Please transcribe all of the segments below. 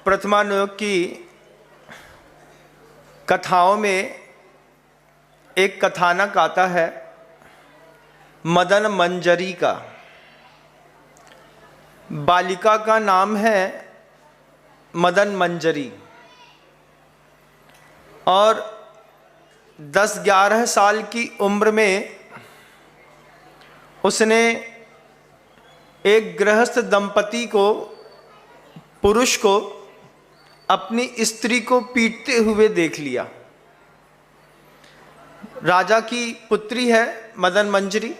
प्रथमानुयोग की कथाओं में एक कथानक आता है मदन मंजरी का। बालिका का नाम है मदन मंजरी और 10-11 साल की उम्र में उसने एक गृहस्थ दंपति को, पुरुष को, अपनी स्त्री को पीटते हुए देख लिया। राजा की पुत्री है मदन मंजरी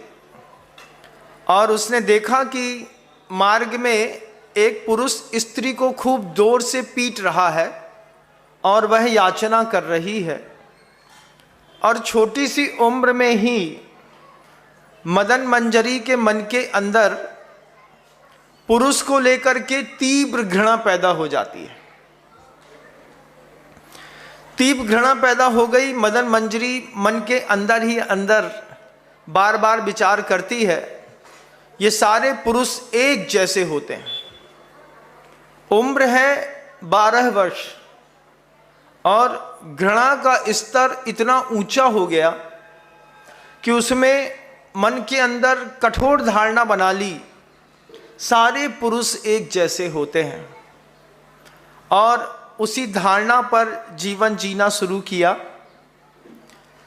और उसने देखा कि मार्ग में एक पुरुष स्त्री को खूब जोर से पीट रहा है और वह याचना कर रही है। और छोटी सी उम्र में ही मदन मंजरी के मन के अंदर पुरुष को लेकर के तीव्र घृणा पैदा हो जाती है। तीव्र घृणा पैदा हो गई। मदन मंजरी मन के अंदर ही अंदर बार बार विचार करती है, ये सारे पुरुष एक जैसे होते हैं। उम्र है 12 वर्ष और घृणा का स्तर इतना ऊंचा हो गया कि उसमें मन के अंदर कठोर धारणा बना ली, सारे पुरुष एक जैसे होते हैं। और उसी धारणा पर जीवन जीना शुरू किया।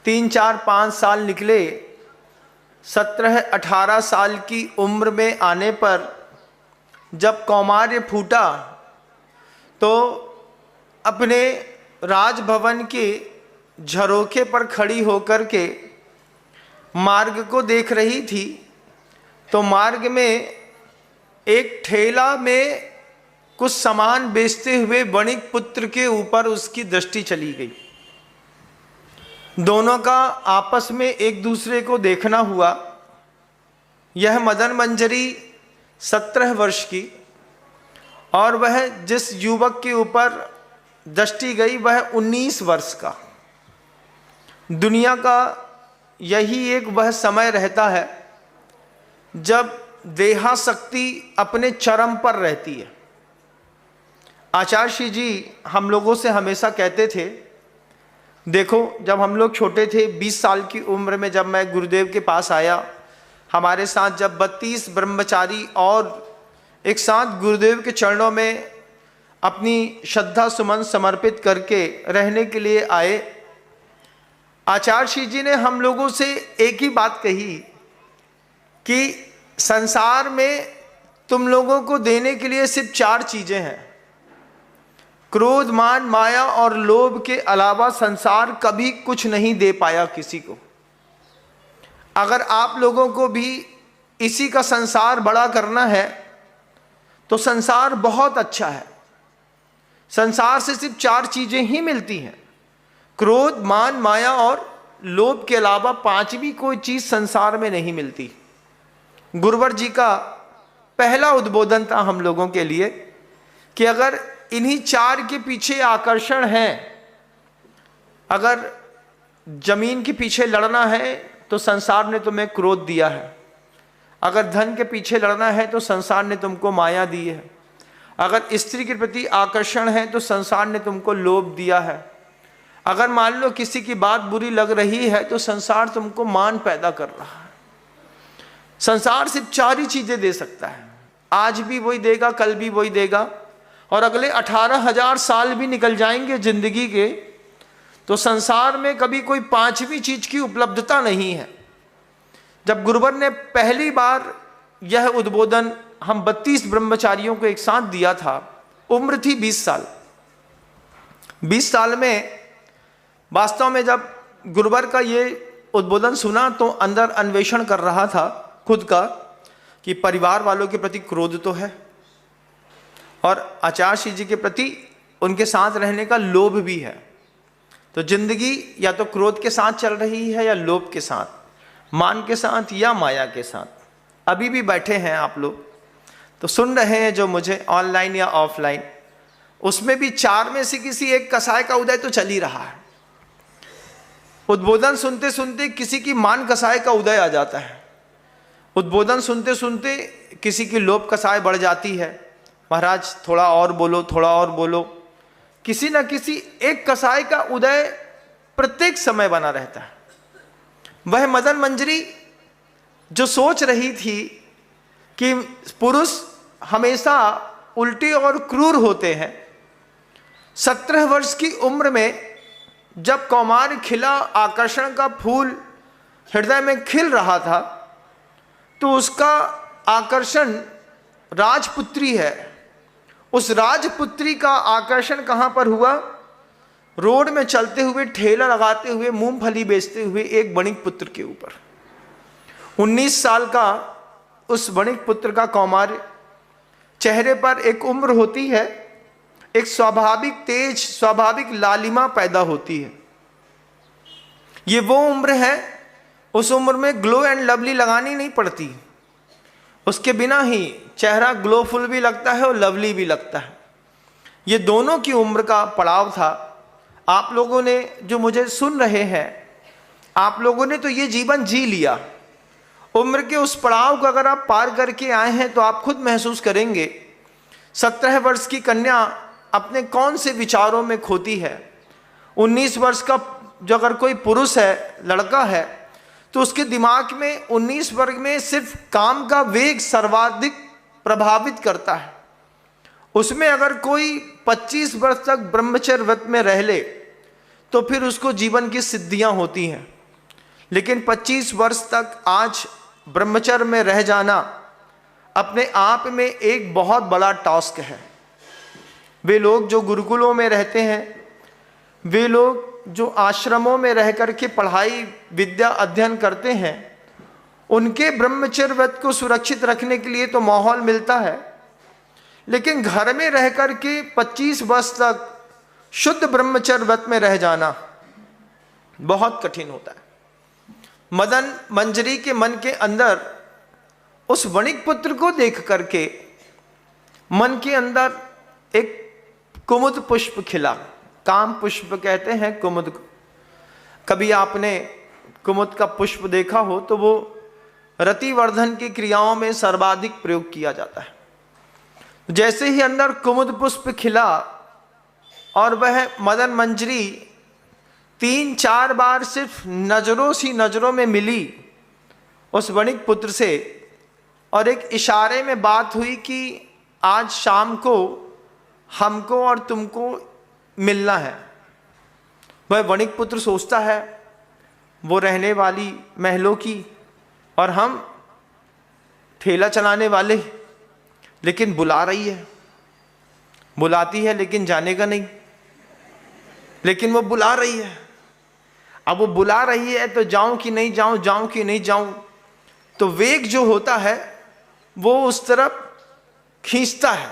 3, 4, 5 साल निकले। 17-18 साल की उम्र में आने पर जब कौमार्य फूटा तो अपने राजभवन के झरोखे पर खड़ी होकर के मार्ग को देख रही थी तो मार्ग में एक ठेला में कुछ सामान बेचते हुए वणिक पुत्र के ऊपर उसकी दृष्टि चली गई। दोनों का आपस में एक दूसरे को देखना हुआ। यह मदन मंजरी 17 वर्ष की और वह जिस युवक के ऊपर दृष्टि गई वह 19 वर्ष का। दुनिया का यही एक वह समय रहता है जब देहाशक्ति अपने चरम पर रहती है। आचार्य श्री जी हम लोगों से हमेशा कहते थे, देखो जब हम लोग छोटे थे 20 साल की उम्र में जब मैं गुरुदेव के पास आया, हमारे साथ जब 32 ब्रह्मचारी और एक साथ गुरुदेव के चरणों में अपनी श्रद्धा सुमन समर्पित करके रहने के लिए आए, आचार्य श्री जी ने हम लोगों से एक ही बात कही कि संसार में तुम लोगों को देने के लिए सिर्फ 4 चीजें हैं। क्रोध, मान, माया और लोभ के अलावा संसार कभी कुछ नहीं दे पाया किसी को। अगर आप लोगों को भी इसी का संसार बड़ा करना है तो संसार बहुत अच्छा है। संसार से सिर्फ 4 चीजें ही मिलती हैं, क्रोध, मान, माया और लोभ के अलावा 5वीं कोई चीज संसार में नहीं मिलती। गुरुवर जी का पहला उद्बोधन था हम लोगों के लिए कि अगर इन्हीं 4 के पीछे आकर्षण है, अगर जमीन के पीछे लड़ना है तो संसार ने तुम्हें क्रोध दिया है, अगर धन के पीछे लड़ना है तो संसार ने तुमको माया दी है, अगर स्त्री के प्रति आकर्षण है तो संसार ने तुमको लोभ दिया है, अगर मान लो किसी की बात बुरी लग रही है तो संसार तुमको मान पैदा कर रहा है। संसार सिर्फ 4 ही चीजें दे सकता है। आज भी वही देगा, कल भी वही देगा और अगले 18,000 साल भी निकल जाएंगे जिंदगी के तो संसार में कभी कोई 5वीं चीज की उपलब्धता नहीं है। जब गुरुवर ने पहली बार यह उद्बोधन हम 32 ब्रह्मचारियों को एक साथ दिया था, उम्र थी 20 साल। 20 साल में वास्तव में जब गुरुवर का ये उद्बोधन सुना तो अंदर अन्वेषण कर रहा था खुद का कि परिवार वालों के प्रति क्रोध तो है और आचार्य श्री जी के प्रति उनके साथ रहने का लोभ भी है। तो जिंदगी या तो क्रोध के साथ चल रही है या लोभ के साथ, मान के साथ या माया के साथ। अभी भी बैठे हैं आप लोग तो सुन रहे हैं जो मुझे ऑनलाइन या ऑफलाइन, उसमें भी 4 में से किसी एक कसाय का उदय तो चल ही रहा है। उद्बोधन सुनते सुनते किसी की मान कसाय का उदय आ जाता है, उद्बोधन सुनते सुनते किसी की लोभ कसाय बढ़ जाती है, महाराज थोड़ा और बोलो, थोड़ा और बोलो। किसी न किसी एक कसाई का उदय प्रत्येक समय बना रहता है। वह मदन मंजरी जो सोच रही थी कि पुरुष हमेशा उल्टे और क्रूर होते हैं, 17 वर्ष की उम्र में जब कौमार खिला, आकर्षण का फूल हृदय में खिल रहा था, तो उसका आकर्षण राजपुत्री है। उस राजपुत्री का आकर्षण कहाँ पर हुआ? रोड में चलते हुए, ठेला लगाते हुए, मूंगफली बेचते हुए एक वणिक पुत्र के ऊपर। 19 साल का उस वणिक पुत्र का कौमार, चेहरे पर एक उम्र होती है, एक स्वाभाविक तेज, स्वाभाविक लालिमा पैदा होती है। ये वो उम्र है, उस उम्र में ग्लो एंड लवली लगानी नहीं पड़ती, उसके बिना ही चेहरा ग्लोफुल भी लगता है और लवली भी लगता है। ये दोनों की उम्र का पड़ाव था। आप लोगों ने जो मुझे सुन रहे हैं, आप लोगों ने तो ये जीवन जी लिया। उम्र के उस पड़ाव को अगर आप पार करके आए हैं तो आप खुद महसूस करेंगे 17 वर्ष की कन्या अपने कौन से विचारों में खोती है। 19 वर्ष का जो अगर कोई पुरुष है, लड़का है, तो उसके दिमाग में 19 वर्ष में सिर्फ काम का वेग सर्वाधिक प्रभावित करता है। उसमें अगर कोई 25 वर्ष तक ब्रह्मचर्य व्रत में रह ले तो फिर उसको जीवन की सिद्धियां होती हैं। लेकिन 25 वर्ष तक आज ब्रह्मचर्य में रह जाना अपने आप में एक बहुत बड़ा टास्क है। वे लोग जो गुरुकुलों में रहते हैं, वे लोग जो आश्रमों में रह कर के पढ़ाई विद्या अध्ययन करते हैं, उनके ब्रह्मचर्य व्रत को सुरक्षित रखने के लिए तो माहौल मिलता है, लेकिन घर में रह कर के 25 वर्ष तक शुद्ध ब्रह्मचर्य व्रत में रह जाना बहुत कठिन होता है। मदन मंजरी के मन के अंदर उस वणिक पुत्र को देख करके मन के अंदर एक कुमुद पुष्प खिला। काम पुष्प कहते हैं कुमुद को। कभी आपने कुमुद का पुष्प देखा हो तो वो रतिवर्धन की क्रियाओं में सर्वाधिक प्रयोग किया जाता है। जैसे ही अंदर कुमुद पुष्प खिला और वह मदन मंजरी 3-4 बार सिर्फ नजरों में मिली उस वणिक पुत्र से, और एक इशारे में बात हुई कि आज शाम को हमको और तुमको मिलना है। वह वणिक पुत्र सोचता है वो रहने वाली महलों की और हम ठेला चलाने वाले, लेकिन बुला रही है, बुलाती है लेकिन जाने का नहीं, लेकिन वो बुला रही है। अब वो बुला रही है तो जाऊं कि नहीं जाऊं, जाऊं कि नहीं जाऊं, तो वेग जो होता है वो उस तरफ खींचता है।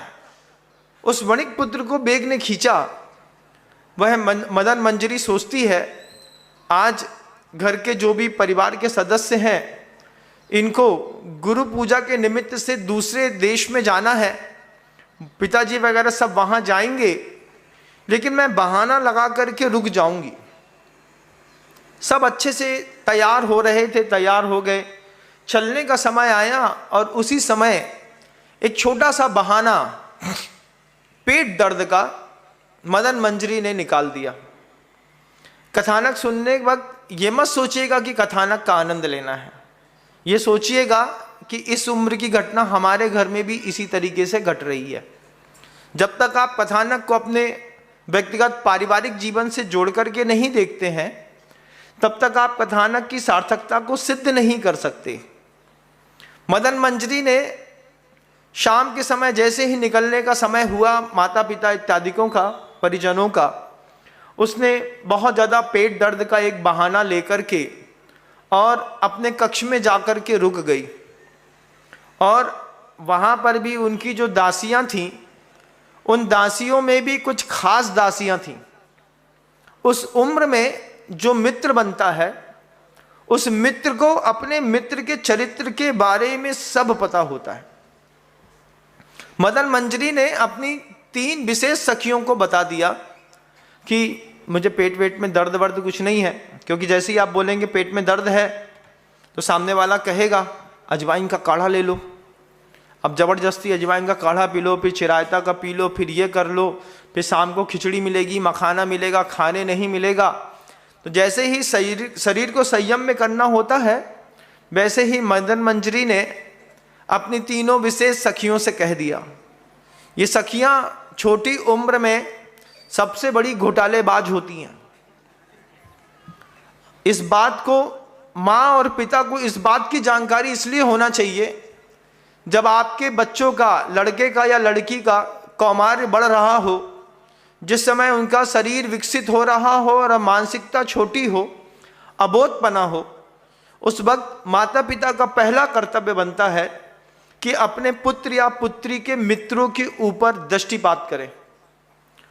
उस वणिक पुत्र को वेग ने खींचा। वह मदन मंजरी सोचती है आज घर के जो भी परिवार के सदस्य हैं, इनको गुरु पूजा के निमित्त से दूसरे देश में जाना है, पिताजी वगैरह सब वहां जाएंगे, लेकिन मैं बहाना लगा करके रुक जाऊंगी। सब अच्छे से तैयार हो रहे थे, तैयार हो गए, चलने का समय आया और उसी समय एक छोटा सा बहाना पेट दर्द का मदन मंजरी ने निकाल दिया। कथानक सुनने के वक्त ये मत सोचिएगा कि कथानक का आनंद लेना है, ये सोचिएगा कि इस उम्र की घटना हमारे घर में भी इसी तरीके से घट रही है। जब तक आप कथानक को अपने व्यक्तिगत पारिवारिक जीवन से जोड़ करके नहीं देखते हैं, तब तक आप कथानक की सार्थकता को सिद्ध नहीं कर सकते। मदन मंजरी ने शाम के समय जैसे ही निकलने का समय हुआ, माता पिता इत्यादिकों का, परिजनों का, उसने बहुत ज़्यादा पेट दर्द का एक बहाना लेकर के और अपने कक्ष में जाकर के रुक गई। और वहाँ पर भी उनकी जो दासियाँ थीं, उन दासियों में भी कुछ खास दासियाँ थीं। उस उम्र में जो मित्र बनता है, उस मित्र को अपने मित्र के चरित्र के बारे में सब पता होता है। मदन मंजरी ने अपनी 3 विशेष सखियों को बता दिया कि मुझे पेट वेट में दर्द वर्द कुछ नहीं है, क्योंकि जैसे ही आप बोलेंगे पेट में दर्द है तो सामने वाला कहेगा अजवाइन का काढ़ा ले लो। अब ज़बरदस्ती अजवाइन का काढ़ा पी लो, फिर चिरायता का पी लो, फिर ये कर लो, फिर शाम को खिचड़ी मिलेगी, मखाना मिलेगा, खाने नहीं मिलेगा। तो जैसे ही शरीर को संयम में करना होता है, वैसे ही मदन मंजरी ने अपनी तीनों विशेष सखियों से कह दिया। ये सखियां छोटी उम्र में सबसे बड़ी घोटालेबाज होती हैं। इस बात को माँ और पिता को इस बात की जानकारी इसलिए होना चाहिए, जब आपके बच्चों का, लड़के का या लड़की का कौमार्य बढ़ रहा हो, जिस समय उनका शरीर विकसित हो रहा हो और मानसिकता छोटी हो, अबोधपना हो, उस वक्त माता पिता का पहला कर्तव्य बनता है कि अपने पुत्र या पुत्री के मित्रों के ऊपर दृष्टिपात करें।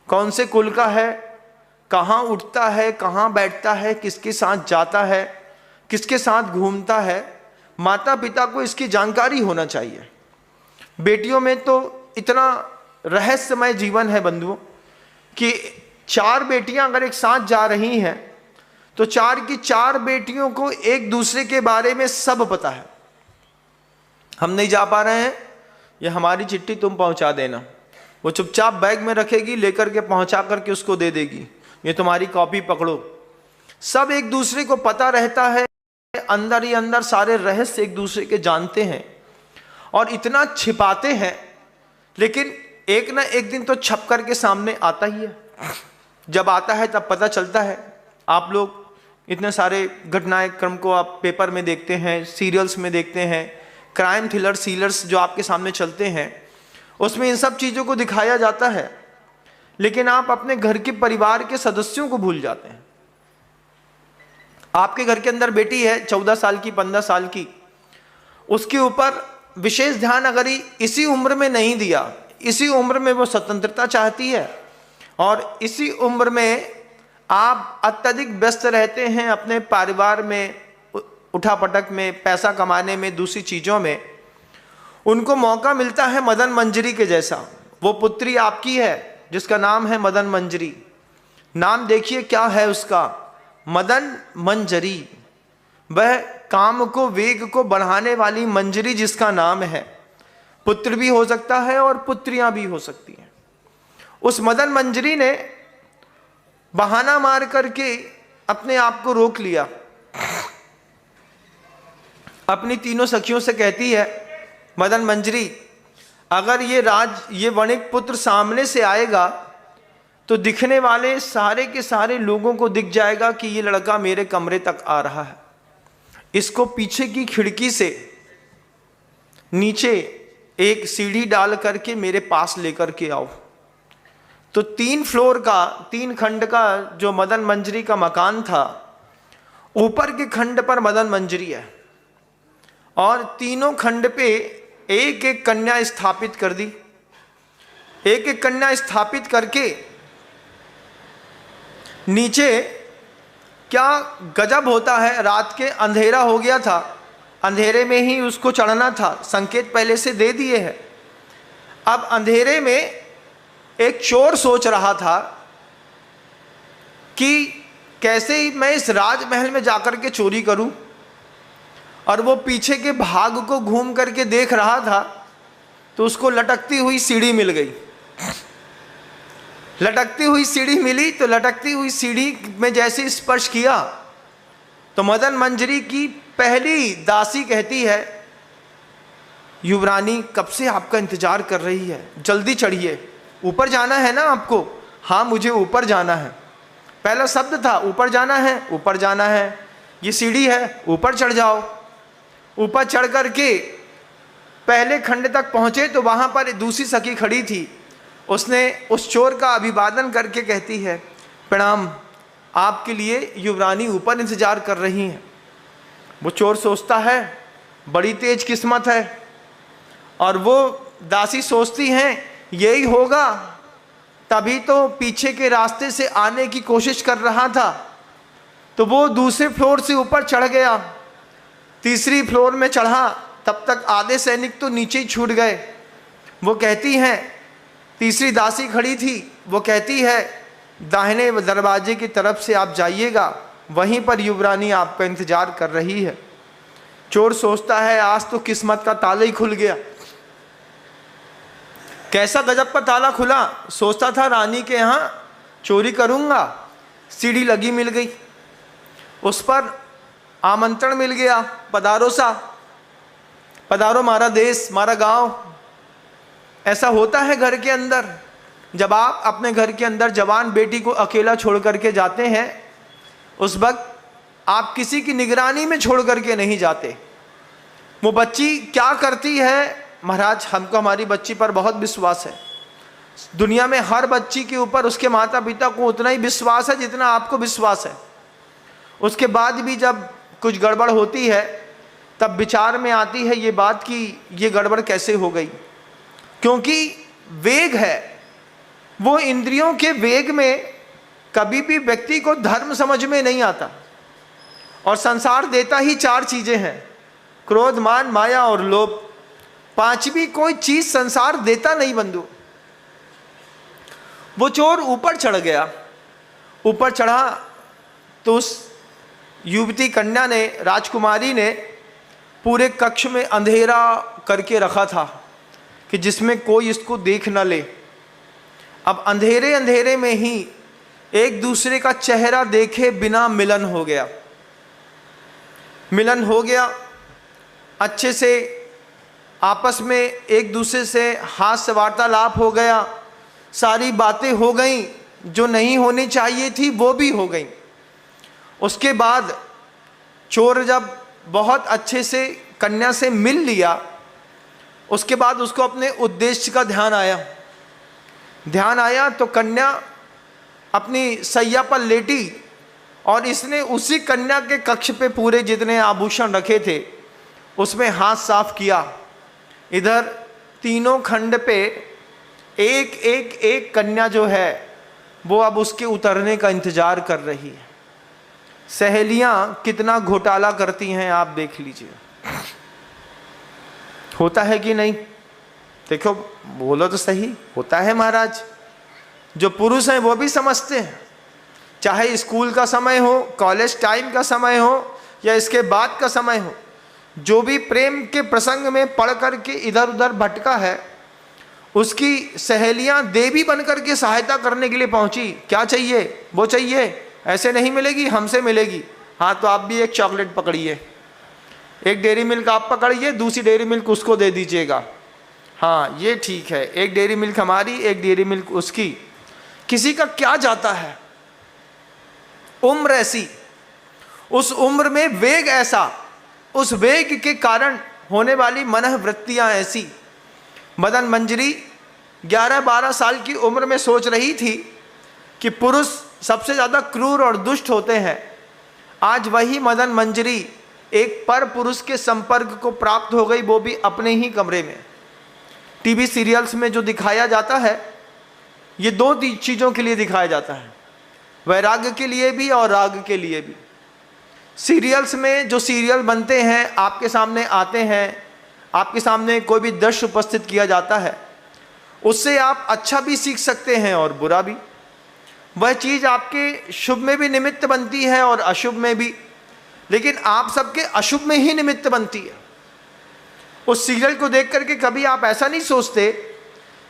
कौन से कुल का है, कहाँ उठता है, कहाँ बैठता है, किसके साथ जाता है, किसके साथ घूमता है, माता पिता को इसकी जानकारी होना चाहिए। बेटियों में तो इतना रहस्यमय जीवन है बंधुओं कि 4 बेटियां अगर एक साथ जा रही हैं तो 4 की 4 बेटियों को एक दूसरे के बारे में सब पता है। हम नहीं जा पा रहे हैं, ये हमारी चिट्ठी तुम पहुंचा देना, वो चुपचाप बैग में रखेगी, लेकर के पहुंचा करके उसको दे देगी, ये तुम्हारी कॉपी पकड़ो। सब एक दूसरे को पता रहता है, अंदर ही अंदर सारे रहस्य एक दूसरे के जानते हैं और इतना छिपाते हैं, लेकिन एक ना एक दिन तो छप करके सामने आता ही है। जब आता है तब पता चलता है। आप लोग इतने सारे घटनाएं क्रम को आप पेपर में देखते हैं, सीरियल्स में देखते हैं, क्राइम थ्रिलर सीरियल्स जो आपके सामने चलते हैं, उसमें इन सब चीज़ों को दिखाया जाता है, लेकिन आप अपने घर के परिवार के सदस्यों को भूल जाते हैं। आपके घर के अंदर बेटी है 14 साल की, 15 साल की, उसके ऊपर विशेष ध्यान अगर इसी उम्र में नहीं दिया, इसी उम्र में वो स्वतंत्रता चाहती है और इसी उम्र में आप अत्यधिक व्यस्त रहते हैं अपने परिवार में, उठापटक में, पैसा कमाने में, दूसरी चीज़ों में, उनको मौका मिलता है मदन मंजरी के जैसा। वो पुत्री आपकी है जिसका नाम है मदन मंजरी। नाम देखिए क्या है उसका, मदन मंजरी। वह काम को, वेग को बढ़ाने वाली मंजरी जिसका नाम है। पुत्र भी हो सकता है और पुत्रियां भी हो सकती हैं। उस मदन मंजरी ने बहाना मार करके अपने आप को रोक लिया। अपनी तीनों सखियों से कहती है, मदन मंजरी, अगर ये वणिक पुत्र सामने से आएगा तो दिखने वाले सारे के सारे लोगों को दिख जाएगा कि ये लड़का मेरे कमरे तक आ रहा है। इसको पीछे की खिड़की से नीचे एक सीढ़ी डाल करके मेरे पास लेकर के आओ। तो 3 खंड का जो मदन मंजरी का मकान था, ऊपर के खंड पर मदन मंजरी है और तीनों खंड पे एक एक कन्या स्थापित कर दी। एक एक कन्या स्थापित करके नीचे क्या गजब होता है, रात के अंधेरा हो गया था, अंधेरे में ही उसको चढ़ना था, संकेत पहले से दे दिए हैं। अब अंधेरे में एक चोर सोच रहा था कि कैसे ही मैं इस राजमहल में जाकर के चोरी करूं, और वो पीछे के भाग को घूम करके देख रहा था तो उसको लटकती हुई सीढ़ी मिल गई। लटकती हुई सीढ़ी मिली तो लटकती हुई सीढ़ी में जैसे स्पर्श किया तो मदन मंजरी की पहली दासी कहती है, युवरानी कब से आपका इंतजार कर रही है, जल्दी चढ़िए, ऊपर जाना है ना आपको। हाँ मुझे ऊपर जाना है। पहला शब्द था ऊपर जाना है, ऊपर जाना है, ये सीढ़ी है, ऊपर चढ़ जाओ। ऊपर चढ़ करके पहले खंड तक पहुंचे तो वहां पर दूसरी सखी खड़ी थी। उसने उस चोर का अभिवादन करके कहती है, प्रणाम, आपके लिए युवरानी ऊपर इंतजार कर रही हैं। वो चोर सोचता है बड़ी तेज किस्मत है, और वो दासी सोचती हैं यही होगा, तभी तो पीछे के रास्ते से आने की कोशिश कर रहा था। तो वो दूसरे फ्लोर से ऊपर चढ़ गया, तीसरी फ्लोर में चढ़ा, तब तक आधे सैनिक तो नीचे ही छूट गए। वो कहती हैं, तीसरी दासी खड़ी थी, वो कहती है दाहिने दरवाजे की तरफ से आप जाइएगा, वहीं पर युवरानी आपका इंतजार कर रही है। चोर सोचता है आज तो किस्मत का ताला ही खुल गया। कैसा गजब का ताला खुला, सोचता था रानी के यहाँ चोरी करूँगा, सीढ़ी लगी मिल गई, उस पर आमंत्रण मिल गया, पधारो सा, पधारो मारा देश मारा गांव। ऐसा होता है घर के अंदर। जब आप अपने घर के अंदर जवान बेटी को अकेला छोड़ करके जाते हैं, उस वक्त आप किसी की निगरानी में छोड़ करके नहीं जाते। वो बच्ची क्या करती है, महाराज हमको हमारी बच्ची पर बहुत विश्वास है। दुनिया में हर बच्ची के ऊपर उसके माता पिता को उतना ही विश्वास है जितना आपको विश्वास है। उसके बाद भी जब कुछ गड़बड़ होती है तब विचार में आती है ये बात कि ये गड़बड़ कैसे हो गई, क्योंकि वेग है। वो इंद्रियों के वेग में कभी भी व्यक्ति को धर्म समझ में नहीं आता। और संसार देता ही चार चीजें हैं, क्रोध मान माया और लोभ। पांचवी कोई चीज संसार देता नहीं बंधु। वो चोर ऊपर चढ़ गया, ऊपर चढ़ा तो उस युवती कन्या ने, राजकुमारी ने पूरे कक्ष में अंधेरा करके रखा था कि जिसमें कोई इसको देख न ले। अब अंधेरे अंधेरे में ही एक दूसरे का चेहरा देखे बिना मिलन हो गया। मिलन हो गया, अच्छे से आपस में एक दूसरे से हास्य वार्तालाप हो गया, सारी बातें हो गई जो नहीं होनी चाहिए थी वो भी हो गई। उसके बाद चोर जब बहुत अच्छे से कन्या से मिल लिया, उसके बाद उसको अपने उद्देश्य का ध्यान आया तो कन्या अपनी सैया पर लेटी और इसने उसी कन्या के कक्ष पे पूरे जितने आभूषण रखे थे उसमें हाथ साफ किया। इधर तीनों खंड पे एक एक एक कन्या जो है वो अब उसके उतरने का इंतजार कर रही है। सहेलियां कितना घोटाला करती हैं आप देख लीजिए, होता है कि नहीं? देखो बोलो तो सही, होता है महाराज। जो पुरुष हैं वो भी समझते हैं, चाहे स्कूल का समय हो, कॉलेज टाइम का समय हो या इसके बाद का समय हो, जो भी प्रेम के प्रसंग में पढ़ करके इधर उधर भटका है उसकी सहेलियां देवी बनकर के सहायता करने के लिए पहुंची। क्या चाहिए? वो चाहिए, ऐसे नहीं मिलेगी, हमसे मिलेगी। हाँ तो आप भी एक चॉकलेट पकड़िए, एक डेयरी मिल्क आप पकड़िए, दूसरी डेयरी मिल्क उसको दे दीजिएगा। हाँ ये ठीक है, एक डेयरी मिल्क हमारी, एक डेयरी मिल्क उसकी। किसी का क्या जाता है, उम्र ऐसी, उस उम्र में वेग ऐसा, उस वेग के कारण होने वाली मनःवृत्तियां ऐसी। मदन मंजरी 11-12 साल की उम्र में सोच रही थी कि पुरुष सबसे ज़्यादा क्रूर और दुष्ट होते हैं। आज वही मदन मंजरी एक पर पुरुष के संपर्क को प्राप्त हो गई, वो भी अपने ही कमरे में। टीवी सीरियल्स में जो दिखाया जाता है ये दो चीज़ों के लिए दिखाया जाता है, वैराग्य के लिए भी और राग के लिए भी। सीरियल्स में जो सीरियल बनते हैं, आपके सामने आते हैं, आपके सामने कोई भी दृश्य उपस्थित किया जाता है, उससे आप अच्छा भी सीख सकते हैं और बुरा भी। वह चीज़ आपके शुभ में भी निमित्त बनती है और अशुभ में भी, लेकिन आप सबके अशुभ में ही निमित्त बनती है। उस सीरियल को देख करके कभी आप ऐसा नहीं सोचते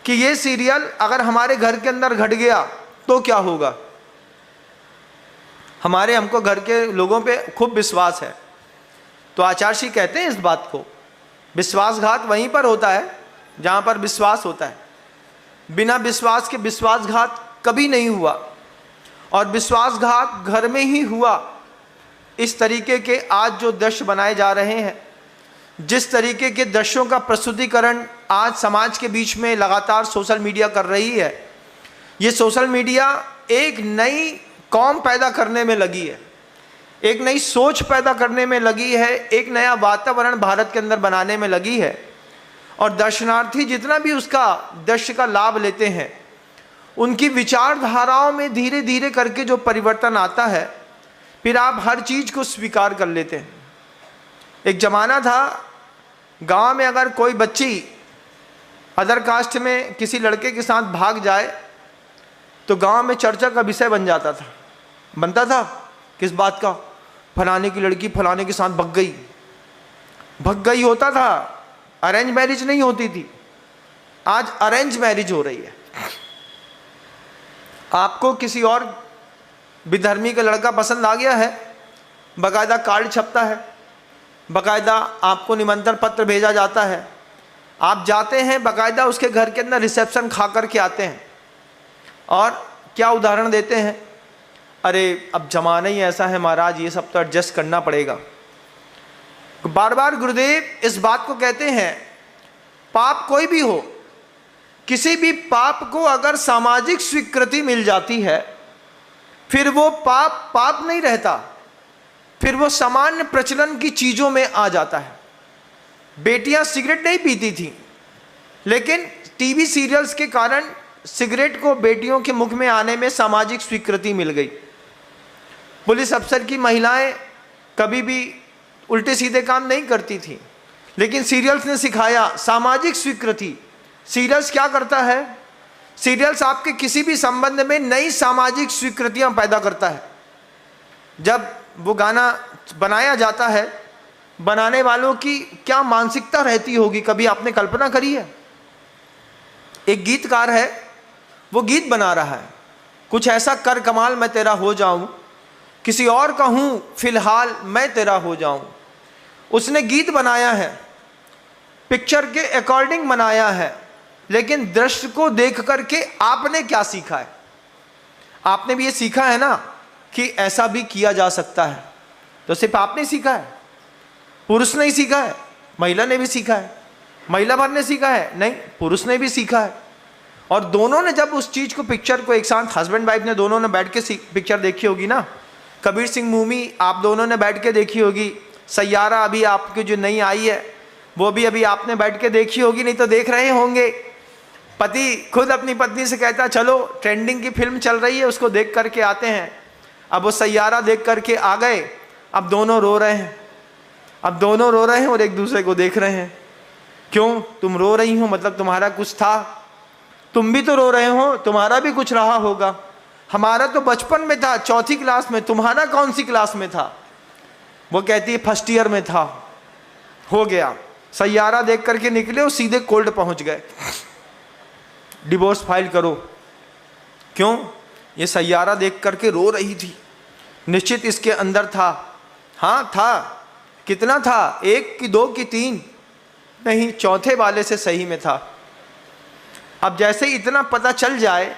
कि ये सीरियल अगर हमारे घर के अंदर घट गया तो क्या होगा। हमको घर के लोगों पे खूब विश्वास है, तो आचार्य श्री कहते हैं इस बात को, विश्वासघात वहीं पर होता है जहाँ पर विश्वास होता है। बिना विश्वास के विश्वासघात कभी नहीं हुआ, और विश्वासघात घर में ही हुआ। इस तरीके के आज जो दृश्य बनाए जा रहे हैं, जिस तरीके के दृश्यों का प्रस्तुतिकरण आज समाज के बीच में लगातार सोशल मीडिया कर रही है, ये सोशल मीडिया एक नई कौम पैदा करने में लगी है, एक नई सोच पैदा करने में लगी है, एक नया वातावरण भारत के अंदर बनाने में लगी है। और दर्शनार्थी जितना भी उसका दृश्य का लाभ लेते हैं, उनकी विचारधाराओं में धीरे धीरे करके जो परिवर्तन आता है, फिर आप हर चीज़ को स्वीकार कर लेते हैं। एक ज़माना था, गांव में अगर कोई बच्ची अदर कास्ट में किसी लड़के के साथ भाग जाए तो गांव में चर्चा का विषय बनता था। किस बात का? फलाने की लड़की फलाने के साथ भग गई होता था। अरेंज मैरिज नहीं होती थी, आज अरेंज मैरिज हो रही है। आपको किसी और विधर्मी का लड़का पसंद आ गया है, बाकायदा कार्ड छपता है, बाकायदा आपको निमंत्रण पत्र भेजा जाता है, आप जाते हैं, बाकायदा उसके घर के अंदर रिसेप्शन खा कर के आते हैं, और क्या उदाहरण देते हैं, अरे अब जमाना ही ऐसा है महाराज, ये सब तो एडजस्ट करना पड़ेगा। बार बार गुरुदेव इस बात को कहते हैं, पाप कोई भी हो, किसी भी पाप को अगर सामाजिक स्वीकृति मिल जाती है, फिर वो पाप पाप नहीं रहता, फिर वो सामान्य प्रचलन की चीजों में आ जाता है। बेटियां सिगरेट नहीं पीती थी, लेकिन टीवी सीरियल्स के कारण सिगरेट को बेटियों के मुख में आने में सामाजिक स्वीकृति मिल गई। पुलिस अफसर की महिलाएं कभी भी उल्टे सीधे काम नहीं करती थी, लेकिन सीरियल्स ने सिखाया सामाजिक स्वीकृति। सीरियल्स क्या करता है, सीरियल्स आपके किसी भी संबंध में नई सामाजिक स्वीकृतियां पैदा करता है। जब वो गाना बनाया जाता है, बनाने वालों की क्या मानसिकता रहती होगी, कभी आपने कल्पना करी है? एक गीतकार है, वो गीत बना रहा है, कुछ ऐसा कर कमाल मैं तेरा हो जाऊं, किसी और का हूं फिलहाल मैं तेरा हो जाऊं। उसने गीत बनाया है, पिक्चर के अकॉर्डिंग बनाया है, लेकिन दृश्य को देख करके आपने क्या सीखा है? आपने भी ये सीखा है ना कि ऐसा भी किया जा सकता है। तो सिर्फ आपने सीखा है, पुरुष ने ही सीखा है, महिला ने भी सीखा है, महिला भर ने सीखा है? नहीं, पुरुष ने भी सीखा है। और दोनों ने जब उस चीज को, पिक्चर को एक साथ, हस्बैंड वाइफ ने दोनों ने बैठ के पिक्चर देखी होगी ना। कबीर सिंह मूवी आप दोनों ने बैठ के देखी होगी, सैयारा अभी आपकी जो नई आई है वो भी अभी आपने बैठ के देखी होगी, नहीं तो देख रहे होंगे। पति खुद अपनी पत्नी से कहता चलो ट्रेंडिंग की फिल्म चल रही है, उसको देख करके आते हैं। अब वो सैयारा देख करके आ गए, अब दोनों रो रहे हैं, अब दोनों रो रहे हैं और एक दूसरे को देख रहे हैं। क्यों? तुम रो रही हो मतलब तुम्हारा कुछ था, तुम भी तो रो रहे हो, तुम्हारा भी कुछ रहा होगा। हमारा तो बचपन में था, चौथी क्लास में, तुम्हारा कौन सी क्लास में था? वो कहती है फर्स्ट ईयर में था। हो गया, सैयारा देख करके निकले और सीधे कोर्ट पहुंच गए, डिवोर्स फाइल करो। क्यों? ये सैयारा देख करके रो रही थी, निश्चित इसके अंदर था। हाँ था, कितना था? 1 की 2 की 3 नहीं, चौथे वाले से सही में था। अब जैसे इतना पता चल जाए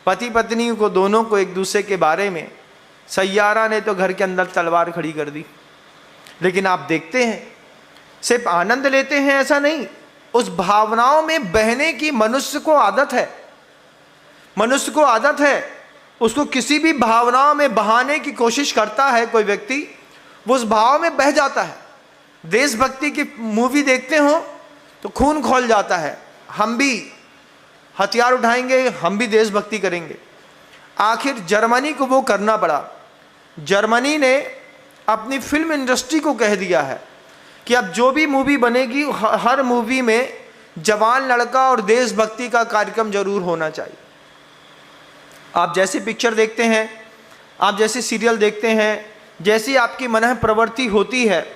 पति पत्नी को, दोनों को एक दूसरे के बारे में, सैयारा ने तो घर के अंदर तलवार खड़ी कर दी। लेकिन आप देखते हैं, सिर्फ आनंद लेते हैं ऐसा नहीं, उस भावनाओं में बहने की मनुष्य को आदत है, मनुष्य को आदत है। उसको किसी भी भावनाओं में बहाने की कोशिश करता है कोई व्यक्ति, वो उस भाव में बह जाता है। देशभक्ति की मूवी देखते हो तो खून खौल जाता है, हम भी हथियार उठाएंगे, हम भी देशभक्ति करेंगे। आखिर जर्मनी को वो करना पड़ा। जर्मनी ने अपनी फिल्म इंडस्ट्री को कह दिया है कि अब जो भी मूवी बनेगी, हर मूवी में जवान लड़का और देशभक्ति का कार्यक्रम जरूर होना चाहिए। आप जैसे पिक्चर देखते हैं, आप जैसे सीरियल देखते हैं, जैसी आपकी मन प्रवृत्ति होती है,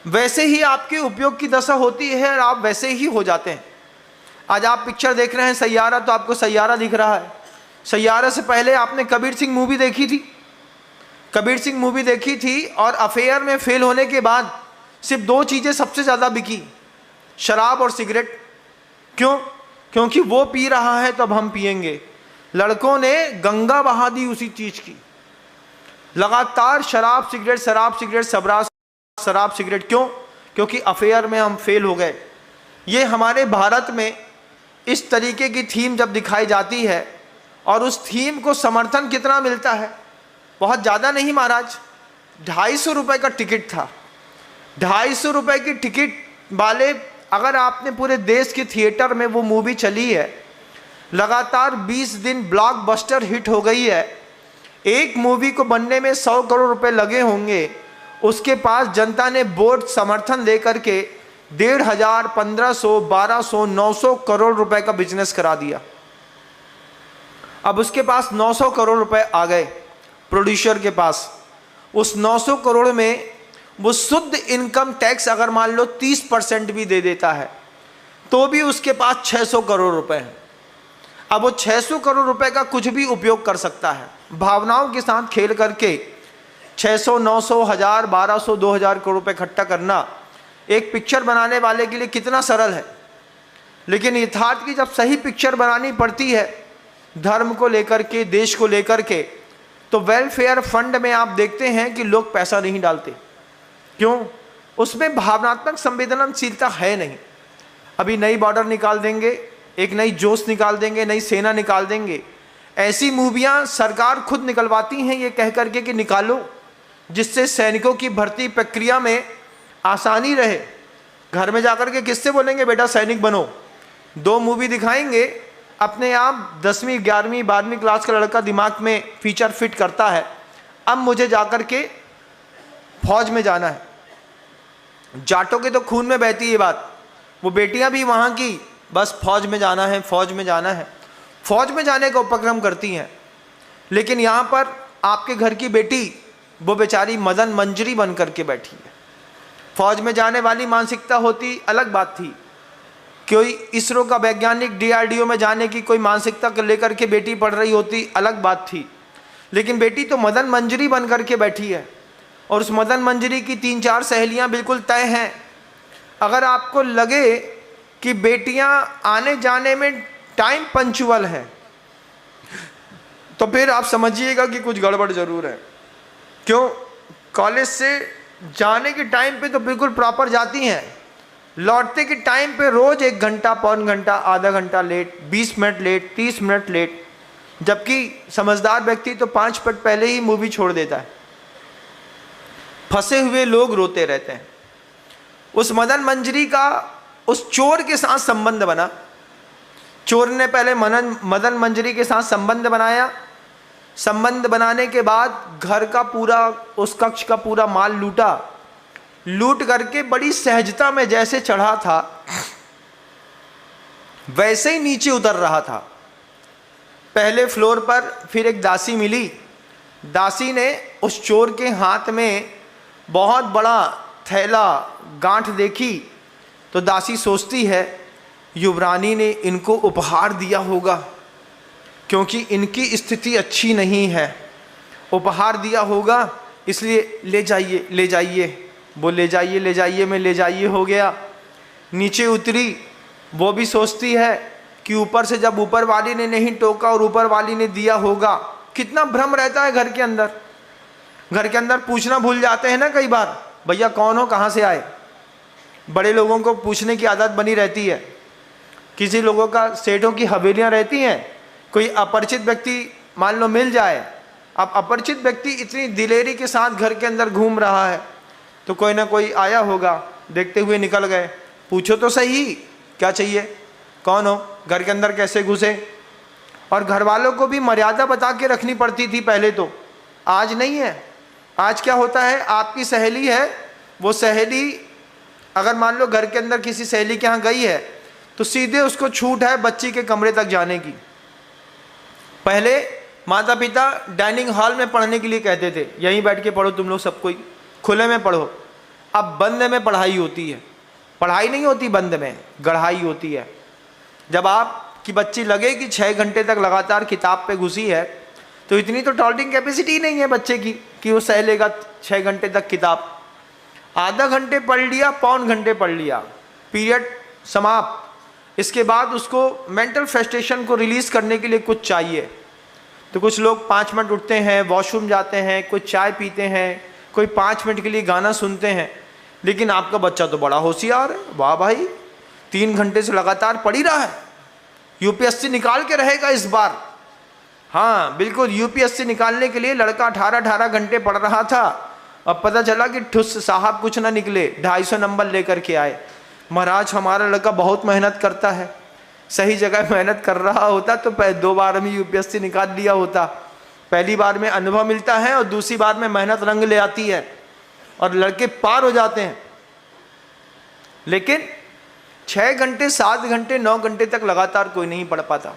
वैसे ही आपके उपयोग की दशा होती है और आप वैसे ही हो जाते हैं। आज आप पिक्चर देख रहे हैं सैयारा, तो आपको सैयारा दिख रहा है। सैयारा से पहले आपने कबीर सिंह मूवी देखी थी, कबीर सिंह मूवी देखी थी, और अफेयर में फेल होने के बाद सिर्फ 2 चीज़ें सबसे ज़्यादा बिकी, शराब और सिगरेट। क्यों? क्योंकि वो पी रहा है तो अब हम पिएंगे। लड़कों ने गंगा बहा दी उसी चीज़ की, लगातार शराब सिगरेट, शराब सिगरेट, शराब सिगरेट। क्यों? क्योंकि अफेयर में हम फेल हो गए। ये हमारे भारत में इस तरीके की थीम जब दिखाई जाती है, और उस थीम को समर्थन कितना मिलता है? बहुत ज़्यादा नहीं महाराज, 250 रुपये का टिकट था। 250 रुपये की टिकट वाले, अगर आपने पूरे देश के थिएटर में वो मूवी चली है, लगातार 20 दिन ब्लॉकबस्टर हिट हो गई है। एक मूवी को बनने में 100 करोड़ रुपए लगे होंगे, उसके पास जनता ने वोट समर्थन लेकर के 1,500, 1,500, 1,200, 900 करोड़ रुपए का बिजनेस करा दिया। अब उसके पास 900 करोड़ रुपए आ गए प्रोड्यूसर के पास। उस 900 करोड़ में वो शुद्ध इनकम टैक्स अगर मान लो 30% भी दे देता है, तो भी उसके पास 600 करोड़ रुपए हैं। अब वो 600 करोड़ रुपए का कुछ भी उपयोग कर सकता है। भावनाओं के साथ खेल करके 600, 900, 1000, 1200, 2000 करोड़ रुपए इकट्ठा करना एक पिक्चर बनाने वाले के लिए कितना सरल है। लेकिन यथार्थ की जब सही पिक्चर बनानी पड़ती है धर्म को लेकर के, देश को लेकर के, तो वेलफेयर फंड में आप देखते हैं कि लोग पैसा नहीं डालते। क्यों? उसमें भावनात्मक संवेदनशीलता है नहीं। अभी नई बॉर्डर निकाल देंगे, एक नई जोश निकाल देंगे, नई सेना निकाल देंगे। ऐसी मूवियां सरकार खुद निकलवाती हैं ये कह करके कि निकालो, जिससे सैनिकों की भर्ती प्रक्रिया में आसानी रहे। घर में जाकर के किससे बोलेंगे बेटा सैनिक बनो? 2 मूवी दिखाएंगे, अपने आप 10वीं 11वीं 12वीं क्लास का लड़का दिमाग में फीचर फिट करता है, अब मुझे जाकर के फौज में जाना है। जाटों के तो खून में बहती है ये बात। वो बेटियां भी वहाँ की बस फौज में जाना है, फौज में जाना है, फौज में जाने का उपक्रम करती हैं। लेकिन यहाँ पर आपके घर की बेटी वो बेचारी मदन मंजरी बन करके बैठी है। फौज में जाने वाली मानसिकता होती अलग बात थी। कोई इसरो का वैज्ञानिक DRDO में जाने की कोई मानसिकता को लेकर के बेटी पढ़ रही होती, अलग बात थी। लेकिन बेटी तो मदन मंजरी बन करके बैठी है और उस मदन मंजरी की 3-4 सहेलियां बिल्कुल तय हैं। अगर आपको लगे कि बेटियां आने जाने में टाइम पंक्चुअल है तो फिर आप समझिएगा कि कुछ गड़बड़ जरूर है। क्यों? कॉलेज से जाने के टाइम पे तो बिल्कुल प्रॉपर जाती हैं, लौटते के टाइम पे रोज 1 घंटा, पौन घंटा, आधा घंटा late, 20 minute late, 30 minute late. जबकि समझदार व्यक्ति तो 5 मिनट पहले ही मूवी छोड़ देता है। फंसे हुए लोग रोते रहते हैं। उस मदन मंजरी का उस चोर के साथ संबंध बना। चोर ने पहले मदन मंजरी के साथ संबंध बनाया। संबंध बनाने के बाद घर का पूरा, उस कक्ष का पूरा माल लूटा। लूट करके बड़ी सहजता में जैसे चढ़ा था वैसे ही नीचे उतर रहा था। पहले फ्लोर पर फिर एक दासी मिली। दासी ने उस चोर के हाथ में बहुत बड़ा थैला, गांठ देखी तो दासी सोचती है युवरानी ने इनको उपहार दिया होगा क्योंकि इनकी स्थिति अच्छी नहीं है। उपहार दिया होगा इसलिए ले जाइए, ले जाइए। वो ले जाइए, ले जाइए में ले जाइए हो गया। नीचे उतरी, वो भी सोचती है कि ऊपर से जब ऊपर वाली ने नहीं टोका और ऊपर वाली ने दिया होगा। कितना भ्रम रहता है घर के अंदर। घर के अंदर पूछना भूल जाते हैं ना कई बार, भैया कौन हो, कहाँ से आए। बड़े लोगों को पूछने की आदत बनी रहती है। किसी लोगों का सेठों की हवेलियाँ रहती हैं, कोई अपरिचित व्यक्ति मान लो मिल जाए। अब अपरिचित व्यक्ति इतनी दिलेरी के साथ घर के अंदर घूम रहा है तो कोई ना कोई आया होगा, देखते हुए निकल गए। पूछो तो सही क्या चाहिए, कौन हो, घर के अंदर कैसे घुसे। और घर वालों को भी मर्यादा बता के रखनी पड़ती थी पहले तो, आज नहीं है। आज क्या होता है, आपकी सहेली है, वो सहेली अगर मान लो घर के अंदर किसी सहेली के यहाँ गई है तो सीधे उसको छूट है बच्ची के कमरे तक जाने की। पहले माता पिता डाइनिंग हॉल में पढ़ने के लिए कहते थे, यहीं बैठ के पढ़ो तुम लोग सब कोई, खुले में पढ़ो। अब बंद में पढ़ाई होती है। पढ़ाई नहीं होती बंद में, गढ़ाई होती है। जब आपकी बच्ची लगे कि 6 घंटे तक लगातार किताब पे घुसी है तो इतनी तो टॉलरिंग कैपेसिटी नहीं है बच्चे की कि वो सह लेगा 6 घंटे तक किताब। आधा घंटे पढ़ लिया, पौन घंटे पढ़ लिया, पीरियड समाप्त। इसके बाद उसको मेंटल फ्रस्ट्रेशन को रिलीज करने के लिए कुछ चाहिए। तो कुछ लोग 5 मिनट उठते हैं, वॉशरूम जाते हैं, कोई चाय पीते हैं, कोई 5 मिनट के लिए गाना सुनते हैं। लेकिन आपका बच्चा तो बड़ा होशियार है, वाह भाई 3 घंटे से लगातार पढ़ ही रहा है, यूपीएससी निकाल के रहेगा इस बार। हाँ बिल्कुल, यूपीएससी निकालने के लिए लड़का 18 घंटे पढ़ रहा था। अब पता चला कि ठुस साहब कुछ ना निकले, 250 नंबर लेकर के आए। महाराज हमारा लड़का बहुत मेहनत करता है, सही जगह मेहनत कर रहा होता तो 2 बार में यूपीएससी निकाल लिया होता। पहली बार में अनुभव मिलता है और दूसरी बार में मेहनत रंग ले आती है और लड़के पार हो जाते हैं। लेकिन 6 घंटे 7 घंटे 9 घंटे तक लगातार कोई नहीं पढ़ पाता।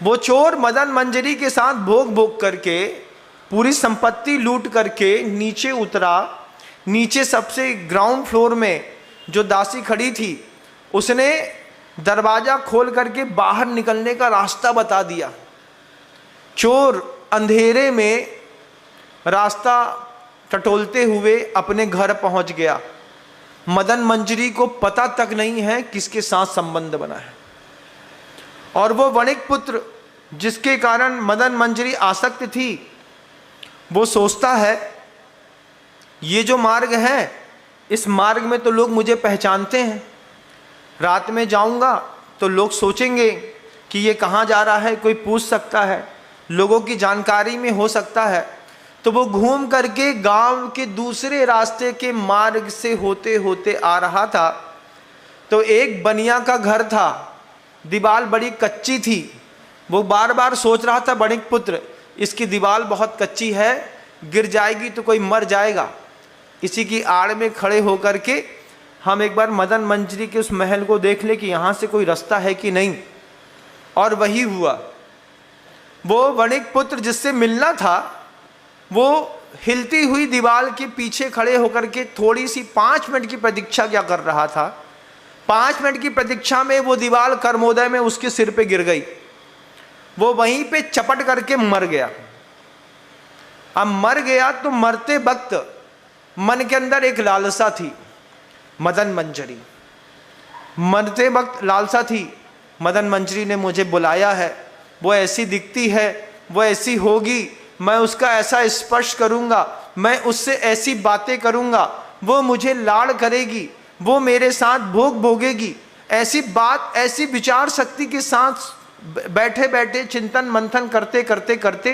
वो चोर मदन मंजरी के साथ भोग भोग करके पूरी संपत्ति लूट करके नीचे उतरा। नीचे सबसे ग्राउंड फ्लोर में जो दासी खड़ी थी उसने दरवाजा खोल करके बाहर निकलने का रास्ता बता दिया। चोर अंधेरे में रास्ता टटोलते हुए अपने घर पहुंच गया। मदन मंजरी को पता तक नहीं है किसके साथ संबंध बना है। और वो वणिक पुत्र जिसके कारण मदन मंजरी आसक्त थी, वो सोचता है ये जो मार्ग है, इस मार्ग में तो लोग मुझे पहचानते हैं, रात में जाऊंगा तो लोग सोचेंगे कि ये कहाँ जा रहा है, कोई पूछ सकता है, लोगों की जानकारी में हो सकता है। तो वो घूम करके गांव के दूसरे रास्ते के मार्ग से होते होते आ रहा था। तो एक बनिया का घर था, दीवार बड़ी कच्ची थी। वो बार बार सोच रहा था, वणिक पुत्र इसकी दीवार बहुत कच्ची है, गिर जाएगी तो कोई मर जाएगा। इसी की आड़ में खड़े होकर के हम एक बार मदन मंजरी के उस महल को देख ले कि यहाँ से कोई रास्ता है कि नहीं। और वही हुआ। वो वणिक पुत्र जिससे मिलना था, वो हिलती हुई दीवार के पीछे खड़े होकर के थोड़ी सी 5 मिनट की प्रतीक्षा क्या कर रहा था। 5 मिनट की प्रतीक्षा में वो दीवार कर्मोदय में उसके सिर पे गिर गई। वो वहीं पे चपट करके मर गया। अब मर गया तो मरते वक्त मन के अंदर एक लालसा थी, मदन मंजरी। मरते वक्त लालसा थी, मदन मंजरी ने मुझे बुलाया है, वो ऐसी दिखती है, वो ऐसी होगी, मैं उसका ऐसा स्पर्श करूंगा, मैं उससे ऐसी बातें करूंगा, वो मुझे लाड़ करेगी, वो मेरे साथ भोग भोगेगी। ऐसी बात, ऐसी विचार शक्ति के साथ बैठे बैठे चिंतन मंथन करते करते करते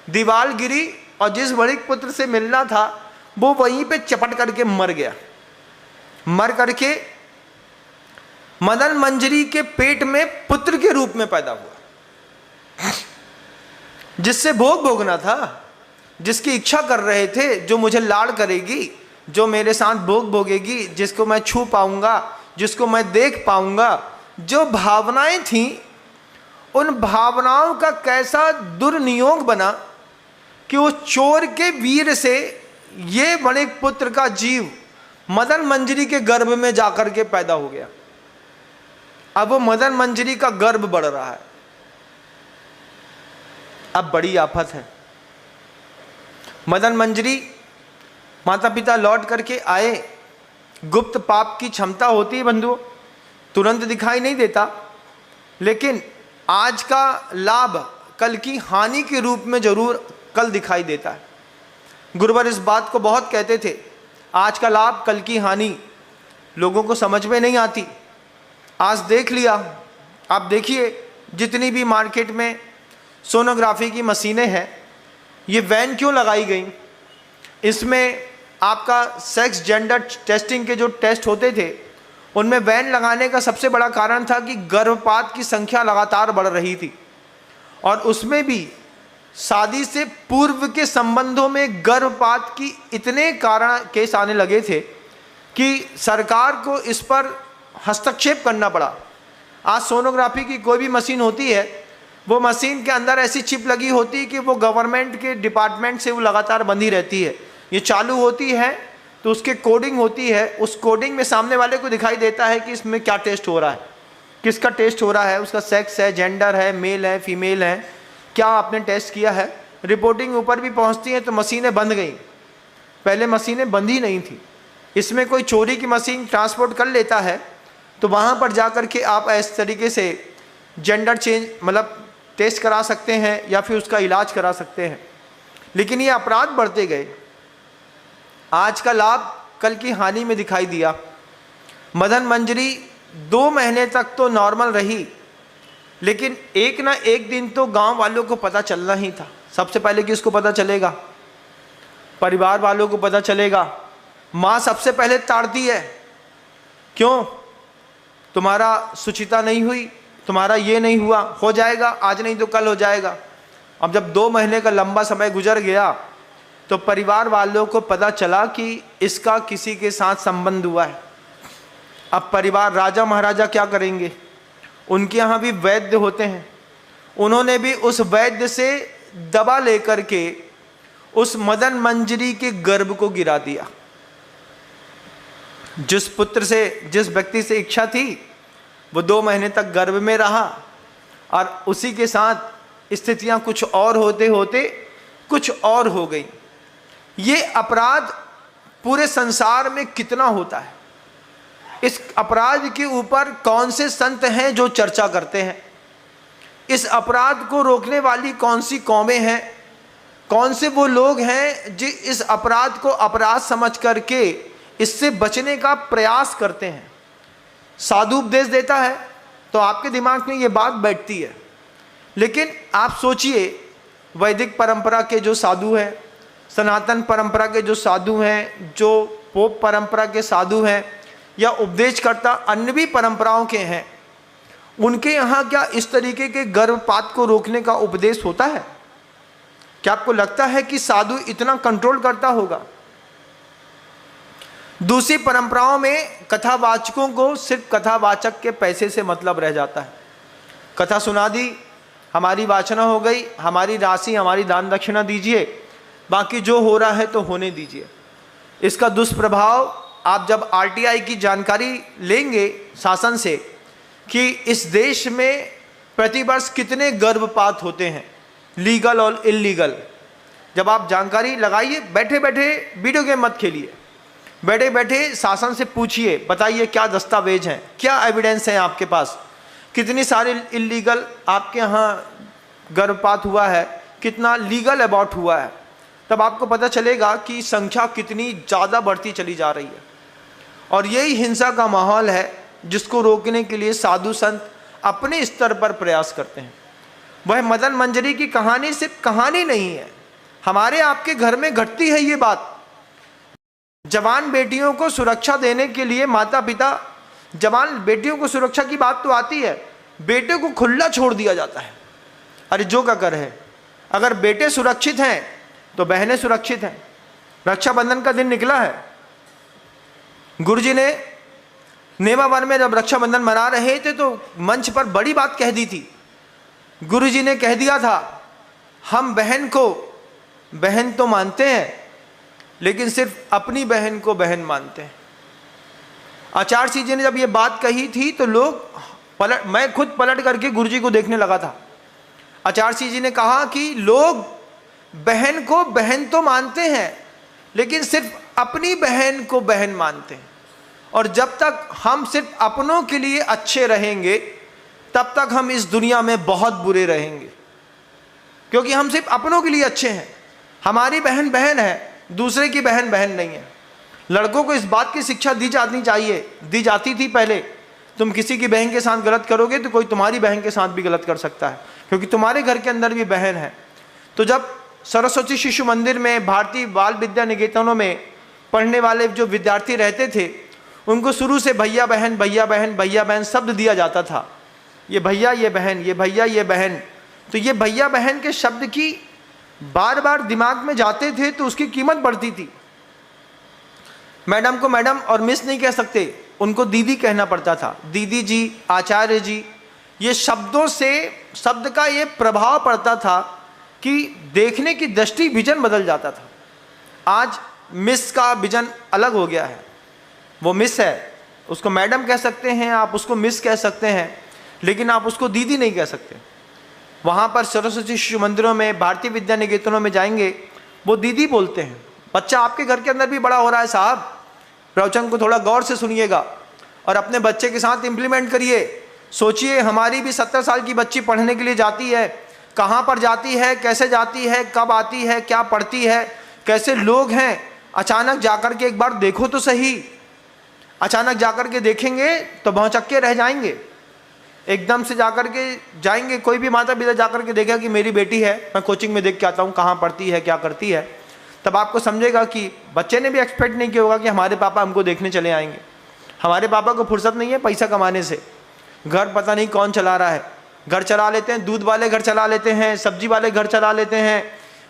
दीवार गिरी और जिस वणिक पुत्र से मिलना था वो वहीं पे चपट करके मर गया। मर करके मदन मंजरी के पेट में पुत्र के रूप में पैदा हुआ, जिससे भोग भोगना था, जिसकी इच्छा कर रहे थे, जो मुझे लाड़ करेगी, जो मेरे साथ भोग भोगेगी, जिसको मैं छू पाऊंगा, जिसको मैं देख पाऊंगा। जो भावनाएं थीं, उन भावनाओं का कैसा दुर्नियोग बना कि उस चोर के वीर से ये वणिक पुत्र का जीव मदन मंजरी के गर्भ में जाकर के पैदा हो गया। अब वो मदन मंजरी का गर्भ बढ़ रहा है। अब बड़ी आफत है। मदन मंजरी माता पिता लौट करके आए। गुप्त पाप की क्षमता होती है बंधुओं, तुरंत दिखाई नहीं देता, लेकिन आज का लाभ कल की हानि के रूप में जरूर कल दिखाई देता है। गुरुवर इस बात को बहुत कहते थे, आज का लाभ कल की हानि लोगों को समझ में नहीं आती। आज देख लिया, आप देखिए जितनी भी मार्केट में सोनोग्राफी की मशीनें हैं, ये वैन क्यों लगाई गई? इसमें आपका सेक्स जेंडर टेस्टिंग के जो टेस्ट होते थे, उनमें वैन लगाने का सबसे बड़ा कारण था कि गर्भपात की संख्या लगातार बढ़ रही थी। और उसमें भी शादी से पूर्व के संबंधों में गर्भपात की इतने कारण केस आने लगे थे कि सरकार को इस पर हस्तक्षेप करना पड़ा। आज सोनोग्राफी की कोई भी मशीन होती है, वो मशीन के अंदर ऐसी चिप लगी होती है कि वो गवर्नमेंट के डिपार्टमेंट से वो लगातार बंधी रहती है। ये चालू होती है तो उसके कोडिंग होती है, उस कोडिंग में सामने वाले को दिखाई देता है कि इसमें क्या टेस्ट हो रहा है, किसका टेस्ट हो रहा है, उसका सेक्स है, जेंडर है, मेल है, फीमेल है, क्या आपने टेस्ट किया है। रिपोर्टिंग ऊपर भी पहुंचती है तो मशीनें बंद गई। पहले मशीनें बंद ही नहीं थी। इसमें कोई चोरी की मशीन ट्रांसपोर्ट कर लेता है तो वहाँ पर जा कर के आप इस तरीके से जेंडर चेंज मतलब टेस्ट करा सकते हैं या फिर उसका इलाज करा सकते हैं। लेकिन ये अपराध बढ़ते गए। आज का लाभ कल की हानि में दिखाई दिया। मदन मंजरी 2 महीने तक तो नॉर्मल रही, लेकिन एक ना एक दिन तो गांव वालों को पता चलना ही था। सबसे पहले किसको पता चलेगा? परिवार वालों को पता चलेगा। माँ सबसे पहले ताड़ती है, क्यों? तुम्हारा सुचिता नहीं हुई, तुम्हारा ये नहीं हुआ, हो जाएगा, आज नहीं तो कल हो जाएगा। अब जब 2 महीने का लंबा समय गुजर गया तो परिवार वालों को पता चला कि इसका किसी के साथ संबंध हुआ है। अब परिवार, राजा महाराजा क्या करेंगे? उनके यहाँ भी वैद्य होते हैं। उन्होंने भी उस वैद्य से दवा लेकर के उस मदन मंजरी के गर्भ को गिरा दिया। जिस पुत्र से, जिस व्यक्ति से इच्छा थी, वो 2 महीने तक गर्भ में रहा और उसी के साथ स्थितियां कुछ और होते होते कुछ और हो गई। ये अपराध पूरे संसार में कितना होता है, इस अपराध के ऊपर कौन से संत हैं जो चर्चा करते हैं, इस अपराध को रोकने वाली कौन सी कौमें हैं, कौन से वो लोग हैं जो इस अपराध को अपराध समझ करके इससे बचने का प्रयास करते हैं। साधु उपदेश देता है तो आपके दिमाग में ये बात बैठती है, लेकिन आप सोचिए वैदिक परंपरा के जो साधु हैं, सनातन परंपरा के जो साधु हैं, जो पोप परंपरा के साधु हैं या उपदेशकर्ता अन्य भी परंपराओं के हैं, उनके यहाँ क्या इस तरीके के गर्भपात को रोकने का उपदेश होता है? क्या आपको लगता है कि साधु इतना कंट्रोल करता होगा? दूसरी परंपराओं में कथावाचकों को सिर्फ कथावाचक के पैसे से मतलब रह जाता है। कथा सुना दी, हमारी वाचना हो गई, हमारी राशि, हमारी दान दक्षिणा दीजिए, बाकी जो हो रहा है तो होने दीजिए। इसका दुष्प्रभाव आप जब आरटीआई की जानकारी लेंगे शासन से कि इस देश में प्रतिवर्ष कितने गर्भपात होते हैं, लीगल और इल्लीगल, जब आप जानकारी लगाइए, बैठे बैठे वीडियो गेम मत खेलिए, बैठे बैठे शासन से पूछिए, बताइए क्या दस्तावेज हैं, क्या एविडेंस है आपके पास, कितनी सारे इल्लीगल आपके यहाँ गर्भपात हुआ है, कितना लीगल अबॉर्ट हुआ है, तब आपको पता चलेगा कि संख्या कितनी ज़्यादा बढ़ती चली जा रही है। और यही हिंसा का माहौल है जिसको रोकने के लिए साधु संत अपने स्तर पर प्रयास करते हैं। वह मदन मंजरी की कहानी सिर्फ कहानी नहीं है, हमारे आपके घर में घटती है ये बात। जवान बेटियों को सुरक्षा देने के लिए माता पिता, जवान बेटियों को सुरक्षा की बात तो आती है, बेटे को खुला छोड़ दिया जाता है, अरे जो का कर है। अगर बेटे सुरक्षित हैं तो बहनें सुरक्षित हैं। रक्षाबंधन का दिन निकला है, गुरुजी ने नेवावर में जब रक्षाबंधन मना रहे थे तो मंच पर बड़ी बात कह दी थी। गुरुजी ने कह दिया था, हम बहन को बहन तो मानते हैं लेकिन सिर्फ अपनी बहन को बहन मानते हैं। आचार्य सिंह जी ने जब ये बात कही थी तो लोग मैं खुद पलट करके गुरुजी को देखने लगा था। आचार्य सिंह जी ने कहा कि लोग बहन को बहन तो मानते हैं लेकिन सिर्फ अपनी बहन को बहन मानते हैं, और जब तक हम सिर्फ अपनों के लिए अच्छे रहेंगे तब तक हम इस दुनिया में बहुत बुरे रहेंगे, क्योंकि हम सिर्फ अपनों के लिए अच्छे हैं। हमारी बहन बहन है, दूसरे की बहन बहन नहीं है। लड़कों को इस बात की शिक्षा दी जाती थी पहले, तुम किसी की बहन के साथ गलत करोगे तो कोई तुम्हारी बहन के साथ भी गलत कर सकता है, क्योंकि तुम्हारे घर के अंदर भी बहन है। तो जब सरस्वती शिशु मंदिर में, भारतीय बाल विद्या निकेतनों में पढ़ने वाले जो विद्यार्थी रहते थे, उनको शुरू से भैया बहन भैया बहन भैया बहन शब्द दिया जाता था। ये भैया ये बहन, ये भैया ये बहन। तो ये भैया बहन के शब्द की बार बार दिमाग में जाते थे तो उसकी कीमत बढ़ती थी। मैडम को मैडम और मिस नहीं कह सकते, उनको दीदी कहना पड़ता था। दीदी जी, आचार्य जी, ये शब्दों से शब्द का ये प्रभाव पड़ता था कि देखने की दृष्टि, विजन बदल जाता था। आज मिस का विजन अलग हो गया है, वो मिस है, उसको मैडम कह सकते हैं, आप उसको मिस कह सकते हैं, लेकिन आप उसको दीदी नहीं कह सकते। वहाँ पर सरस्वती शिशु मंदिरों में, भारतीय विद्या निकेतनों में जाएंगे, वो दीदी बोलते हैं। बच्चा आपके घर के अंदर भी बड़ा हो रहा है साहब, प्रवचन को थोड़ा गौर से सुनिएगा और अपने बच्चे के साथ इम्प्लीमेंट करिए। सोचिए, हमारी भी 70 साल की बच्ची पढ़ने के लिए जाती है, कहाँ पर जाती है, कैसे जाती है, कब आती है, क्या पढ़ती है, कैसे लोग हैं। अचानक जाकर के एक बार देखो तो सही, अचानक जाकर के देखेंगे तो भौचक्के रह जाएंगे। एकदम से जाकर के जाएंगे, कोई भी माता पिता जाकर के देखेगा कि मेरी बेटी है, मैं कोचिंग में देख के आता हूँ कहाँ पढ़ती है, क्या करती है, तब आपको समझेगा कि बच्चे ने भी एक्सपेक्ट नहीं किया होगा कि हमारे पापा हमको देखने चले आएंगे। हमारे पापा को फुर्सत नहीं है पैसा कमाने से, घर पता नहीं कौन चला रहा है, घर चला लेते हैं, दूध वाले घर चला लेते हैं, सब्जी वाले घर चला लेते हैं।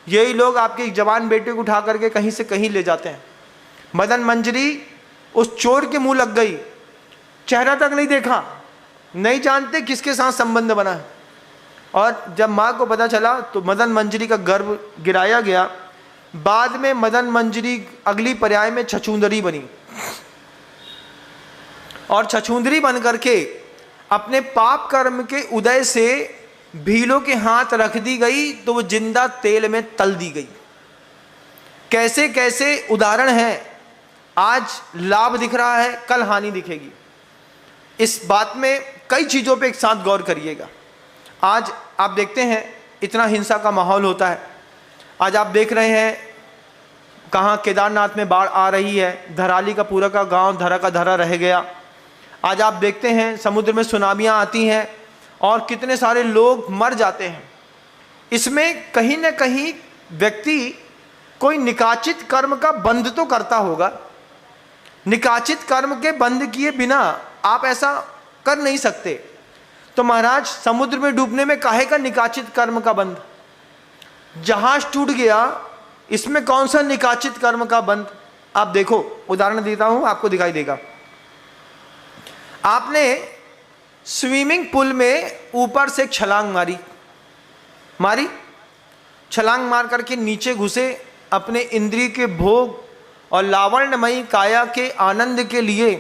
यही लोग आपके जवान बेटे को उठा करके कहीं से कहीं ले जाते हैं। मदन मंजरी उस चोर के मुंह लग गई, चेहरा तक नहीं देखा, नहीं जानते किसके साथ संबंध बना है। और जब माँ को पता चला तो मदन मंजरी का गर्भ गिराया गया। बाद में मदन मंजरी अगली पर्याय में छछूंदरी बनी, और छछूंदरी बन करके अपने पाप कर्म के उदय से भीलों के हाथ रख दी गई तो वो जिंदा तेल में तल दी गई। कैसे कैसे उदाहरण हैं, आज लाभ दिख रहा है, कल हानि दिखेगी। इस बात में कई चीज़ों पे एक साथ गौर करिएगा। आज आप देखते हैं इतना हिंसा का माहौल होता है। आज आप देख रहे हैं कहाँ केदारनाथ में बाढ़ आ रही है, धराली का पूरा का गांव धरा का धरा रह गया। आज आप देखते हैं समुद्र में सुनामियाँ आती हैं और कितने सारे लोग मर जाते हैं। इसमें कहीं ना कहीं व्यक्ति कोई निकाचित कर्म का बंध तो करता होगा। निकाचित कर्म के बंध किए बिना आप ऐसा कर नहीं सकते। तो महाराज समुद्र में डूबने में काहे का निकाचित कर्म का बंध? जहाज टूट गया, इसमें कौन सा निकाचित कर्म का बंध? आप देखो, उदाहरण देता हूं, आपको दिखाई देगा। आपने स्विमिंग पूल में ऊपर से एक छलांग मारी, छलांग मार करके नीचे घुसे, अपने इंद्रिय के भोग और लावण्यमयी काया के आनंद के लिए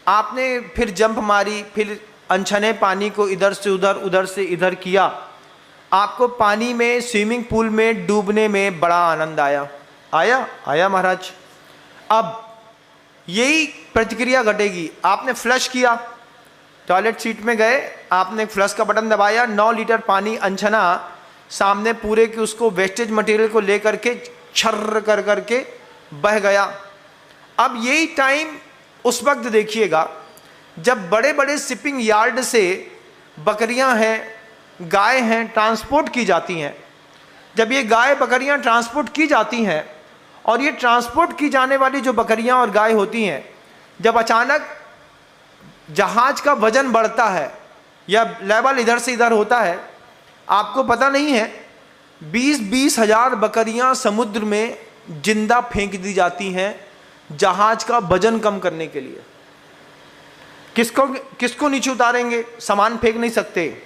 आपने फिर जंप मारी, फिर अनछने पानी को इधर से उधर, उधर से इधर किया। आपको पानी में, स्विमिंग पूल में डूबने में बड़ा आनंद आया महाराज। अब यही प्रतिक्रिया घटेगी। आपने फ्लश किया, टॉयलेट सीट में गए, आपने फ्लश का बटन दबाया, 9 लीटर पानी अनछना सामने पूरे के उसको वेस्टेज मटेरियल को लेकर के छर्र कर करके बह गया। अब यही टाइम उस वक्त देखिएगा जब बड़े बड़े शिपिंग यार्ड से बकरियां हैं, गाय हैं, ट्रांसपोर्ट की जाती हैं। जब ये गाय बकरियां ट्रांसपोर्ट की जाती हैं और ये ट्रांसपोर्ट की जाने वाली जो बकरियां और गाय होती हैं, जब अचानक जहाज का वजन बढ़ता है या लेवल इधर से इधर होता है, आपको पता नहीं है 20-20 हजार बकरियां समुद्र में जिंदा फेंक दी जाती हैं जहाज का वजन कम करने के लिए। किसको नीचे उतारेंगे? सामान फेंक नहीं सकते,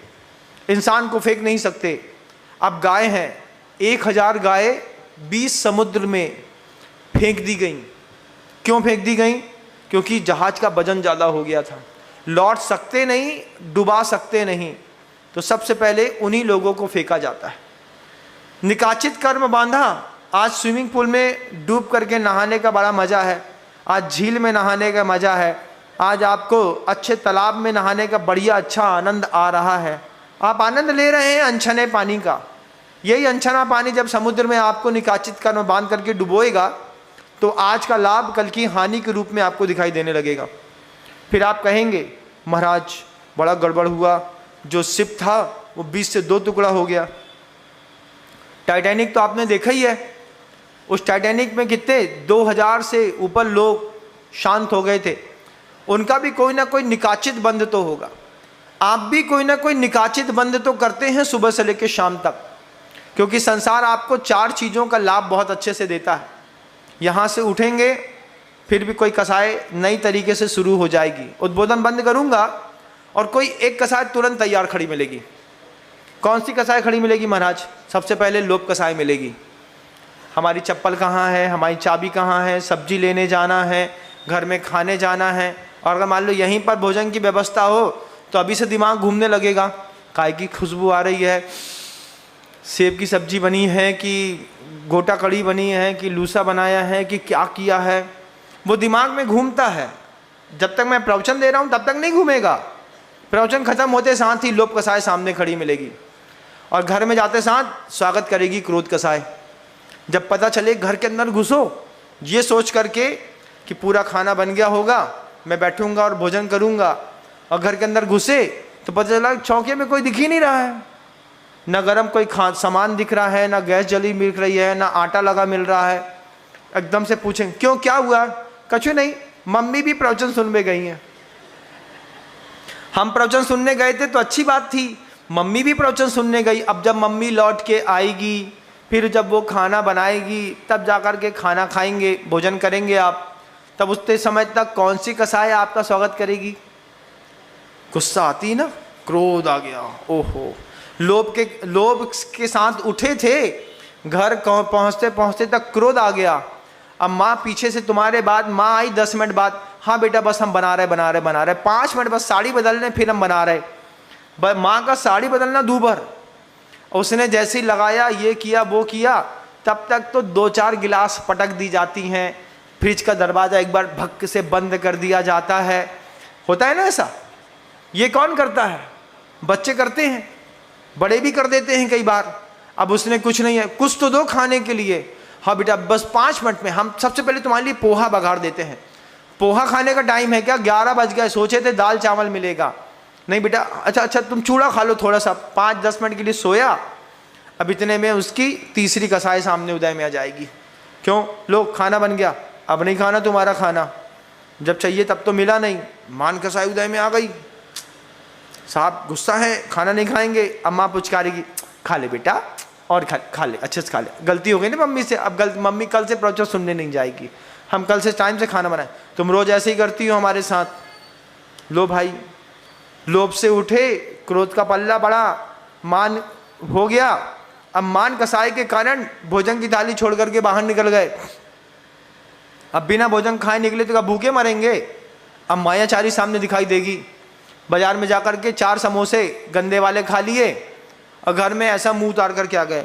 इंसान को फेंक नहीं सकते। अब गाय हैं, 1000 गाय 20 समुद्र में फेंक दी गई। क्यों फेंक दी गई? क्योंकि जहाज का वजन ज़्यादा हो गया था, लौट सकते नहीं, डुबा सकते नहीं, तो सबसे पहले उन्हीं लोगों को फेंका जाता है। निकाचित कर्म बांधा। आज स्विमिंग पूल में डूब करके नहाने का बड़ा मज़ा है, आज झील में नहाने का मज़ा है, आज आपको अच्छे तालाब में नहाने का बढ़िया अच्छा आनंद आ रहा है। आप आनंद ले रहे हैं अनछने पानी का। यही अनछना पानी जब समुद्र में आपको निकाचित कर्म बांध करके डुबोएगा तो आज का लाभ कल की हानि के रूप में आपको दिखाई देने लगेगा। फिर आप कहेंगे महाराज बड़ा गड़बड़ हुआ, जो शिप था वो 20 से 2 टुकड़ा हो गया। टाइटैनिक तो आपने देखा ही है। उस टाइटैनिक में कितने 2000 से ऊपर लोग शांत हो गए थे। उनका भी कोई ना कोई निकाचित बंध तो होगा। आप भी कोई ना कोई निकाचित बंध तो करते हैं सुबह से लेकर शाम तक, क्योंकि संसार आपको 4 चीज़ों का लाभ बहुत अच्छे से देता है। यहाँ से उठेंगे फिर भी कोई कसाई नई तरीके से शुरू हो जाएगी। उद्बोधन बंद करूँगा और कोई एक कसाई तुरंत तैयार खड़ी मिलेगी। कौन सी कसाई खड़ी मिलेगी महाराज? सबसे पहले लोभ कसाई मिलेगी। हमारी चप्पल कहाँ है, हमारी चाबी कहाँ है, सब्जी लेने जाना है, घर में खाने जाना है। और अगर मान लो यहीं पर भोजन की व्यवस्था हो तो अभी से दिमाग घूमने लगेगा, काय की खुशबू आ रही है, सेब की सब्जी बनी है कि गोटा कड़ी बनी है कि लूसा बनाया है कि क्या किया है, वो दिमाग में घूमता है। जब तक मैं प्रवचन दे रहा हूँ तब तक नहीं घूमेगा। प्रवचन खत्म होते साथ ही लोभ कसाय सामने खड़ी मिलेगी और घर में जाते साथ स्वागत करेगी क्रोध कसाय। जब पता चले घर के अंदर घुसो ये सोच करके कि पूरा खाना बन गया होगा, मैं बैठूंगा और भोजन करूंगा, और घर के अंदर घुसे तो पता चला चौके में कोई दिख ही नहीं रहा है, ना गर्म कोई सामान दिख रहा है, ना गैस जली मिल रही है, ना आटा लगा मिल रहा है। एकदम से पूछें क्यों, क्या हुआ? कछु नहीं, मम्मी भी प्रवचन सुनने गई हैं। हम प्रवचन सुनने गए थे तो अच्छी बात थी, मम्मी भी प्रवचन सुनने गई। अब जब मम्मी लौट के आएगी, फिर जब वो खाना बनाएगी, तब जाकर के खाना खाएंगे, भोजन करेंगे आप, तब उतने समय तक कौन सी कसाय आपका स्वागत करेगी? गुस्सा आती ना, क्रोध आ गया, ओहो, लोभ के साथ उठे थे, घर पहुंचते पहुंचते तक क्रोध आ गया। अब माँ पीछे से तुम्हारे बाद माँ आई 10 मिनट बाद, हाँ बेटा बस हम बना रहे 5 मिनट बस साड़ी बदल रहे फिर हम बना रहे। माँ का साड़ी बदलना दूभर, उसने जैसे ही लगाया ये किया वो किया, तब तक तो 2-4 गिलास पटक दी जाती हैं, फ्रिज का दरवाज़ा एक बार भक्क से बंद कर दिया जाता है। होता है ना ऐसा? ये कौन करता है? बच्चे करते हैं, बड़े भी कर देते हैं कई बार। अब उसने कुछ नहीं है, कुछ तो दो खाने के लिए। हाँ बेटा बस 5 मिनट में हम सबसे पहले तुम्हारे लिए पोहा बघाड़ देते हैं। पोहा खाने का टाइम है क्या? 11 बज गए, सोचे थे दाल चावल मिलेगा, नहीं बेटा अच्छा तुम चूड़ा खा लो थोड़ा सा। 5-10 मिनट के लिए सोया, अब इतने में उसकी तीसरी कसाई सामने उदय में आ जाएगी। क्यों? लो खाना बन गया, अब नहीं खाना तुम्हारा खाना, जब चाहिए तब तो मिला नहीं। मान कसाई उदय में आ गई, साहब गुस्सा है, खाना नहीं खाएंगे। अम्मा पुचकारेगी, खा ले बेटा और खा ले, अच्छे से खा ले। गलती हो गई ना मम्मी से, अब मम्मी कल से प्रवचन सुनने नहीं जाएगी, हम कल से टाइम से खाना बनाए। तुम रोज ऐसे ही करती हो हमारे साथ। लो भाई, लोभ से उठे, क्रोध का पल्ला बढ़ा, मान हो गया। अब मान कसाई के कारण भोजन की थाली छोड़ करके बाहर निकल गए। अब बिना भोजन खाए निकले तो क्या भूखे मरेंगे? अब मायाचारी सामने दिखाई देगी। बाजार में जाकर के 4 समोसे गंदे वाले खा लिए और घर में ऐसा मुंह उतार करके आ गए,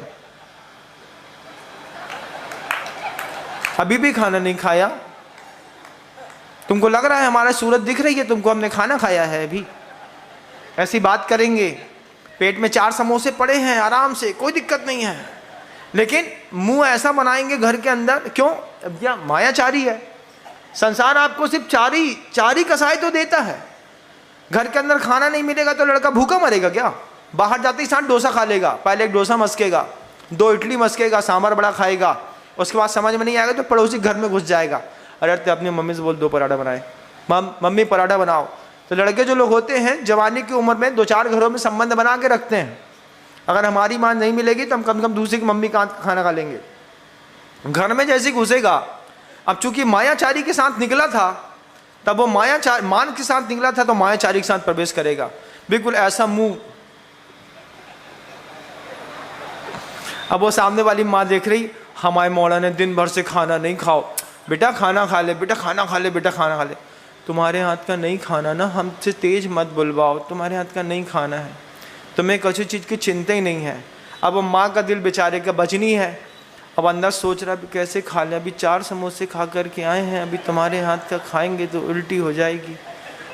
अभी भी खाना नहीं खाया। तुमको लग रहा है हमारा सूरत दिख रही है तुमको, हमने खाना खाया है अभी? ऐसी बात करेंगे। पेट में 4 समोसे पड़े हैं आराम से, कोई दिक्कत नहीं है, लेकिन मुंह ऐसा बनाएंगे घर के अंदर। क्यों? अब क्या मायाचारी है संसार, आपको सिर्फ चार ही कसाई तो देता है। घर के अंदर खाना नहीं मिलेगा तो लड़का भूखा मरेगा क्या? बाहर जाते ही साथ डोसा खा लेगा, पहले एक डोसा मस्केगा, 2 इडली मस्केगा, सांभर बड़ा खाएगा, उसके बाद समझ में नहीं आएगा तो पड़ोसी घर में घुस जाएगा। अरे तो अपनी मम्मी से बोल 2 पराठा बनाए, मम्मी पराठा बनाओ। तो लड़के जो लोग होते हैं जवानी की उम्र में 2-4 घरों में संबंध बना के रखते हैं, अगर हमारी माँ नहीं मिलेगी तो हम कम से कम दूसरी की मम्मी का खाना खा लेंगे। घर में जैसे घुसेगा, अब चूंकि मायाचारी के साथ निकला था, तब वो मान के साथ निकला था तो मायाचारी के साथ प्रवेश करेगा। बिल्कुल ऐसा मुंह। अब वो सामने वाली माँ देख रही, हमारे मौला ने दिन भर से खाना नहीं खाओ, बेटा खाना खा ले, बेटा खाना खा ले, बेटा खाना खा ले। तुम्हारे हाथ का नहीं खाना ना, हमसे तेज मत बुलवाओ, तुम्हारे हाथ का नहीं खाना है, तुम्हें किसी चीज़ की चिंता ही नहीं है। अब माँ का दिल बेचारे का बचनी है, अब अंदर सोच रहा है कैसे खा ले, अभी 4 समोसे खा करके आए हैं, अभी तुम्हारे हाथ का खाएंगे तो उल्टी हो जाएगी,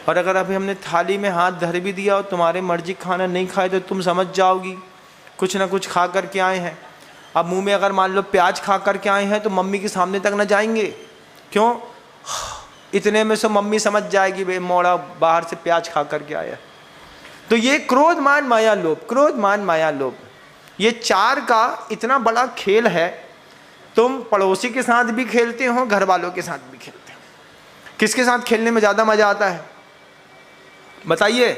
और अगर अभी हमने थाली में हाथ धर भी दिया और तुम्हारे मर्जी खाना नहीं खाए तो तुम समझ जाओगी कुछ ना कुछ खा करके आए हैं। अब मुंह में अगर मान लो प्याज खा करके आए हैं तो मम्मी के सामने तक ना जाएंगे। क्यों? इतने में से मम्मी समझ जाएगी भाई मोड़ा बाहर से प्याज खा करके आया। तो ये क्रोध मान माया लोभ, क्रोध मान माया लोभ, ये 4 का इतना बड़ा खेल है। तुम पड़ोसी के साथ भी खेलते हो, घर वालों के साथ भी खेलते हो, किसके साथ खेलने में ज़्यादा मजा आता है बताइए?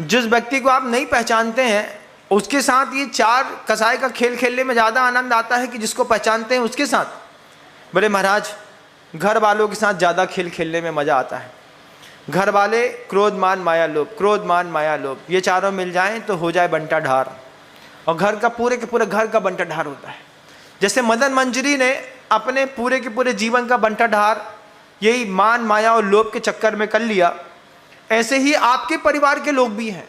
जिस व्यक्ति को आप नहीं पहचानते हैं उसके साथ ये 4 कसाई का खेल खेलने में ज़्यादा आनंद आता है कि जिसको पहचानते हैं उसके साथ। बोले महाराज घर वालों के साथ ज़्यादा खेल खेलने में मज़ा आता है। घर वाले क्रोध मान माया लोभ, क्रोध मान माया लोभ, ये चारों मिल जाएं तो हो जाए बंटा ढार, और घर का पूरे के पूरे घर का बंटा ढार होता है। जैसे मदन मंजरी ने अपने पूरे के पूरे जीवन का बंटा ढार यही मान माया और लोभ के चक्कर में कर लिया, ऐसे ही आपके परिवार के लोग भी हैं।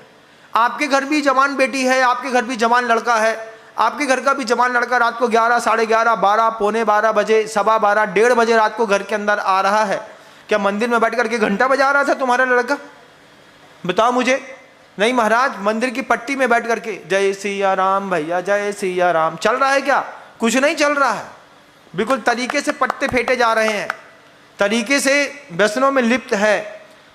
आपके घर भी जवान बेटी है, आपके घर भी जवान लड़का है, आपके घर का भी जवान लड़का रात को 11, साढ़े 11, 12, पौने 12 बजे, 12:15, 1:30 बजे रात को घर के अंदर आ रहा है। क्या मंदिर में बैठ करके घंटा बजा रहा था तुम्हारा लड़का? बताओ मुझे। नहीं महाराज, मंदिर की पट्टी में बैठ करके जय सिया राम भैया, जय सिया राम चल रहा है क्या? कुछ नहीं चल रहा है, बिल्कुल तरीके से पट्टे फेंटे जा रहे हैं, तरीके से व्यसनों में लिप्त है।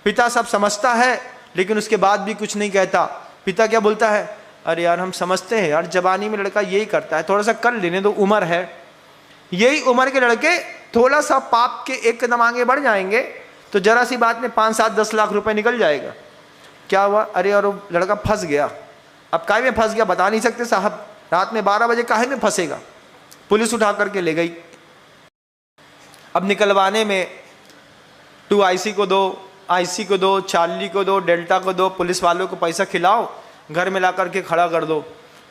पिता सब समझता है लेकिन उसके बाद भी कुछ नहीं कहता। पिता क्या बोलता है? अरे यार हम समझते हैं यार, जवानी में लड़का यही करता है, थोड़ा सा कर लेने दो, उम्र है। यही उम्र के लड़के थोड़ा सा पाप के एक कदम आगे बढ़ जाएंगे तो जरा सी बात में 5, 7, 10 लाख रुपए निकल जाएगा। क्या हुआ? अरे और लड़का फंस गया। अब काहे में फंस गया बता नहीं सकते साहब, रात में 12 बजे काहे में फंसेगा? पुलिस उठा करके ले गई। अब निकलवाने में 2 IC को दो, IC को दो, चार्ली को दो, डेल्टा को दो, पुलिस वालों को पैसा खिलाओ, घर में ला करके खड़ा कर दो।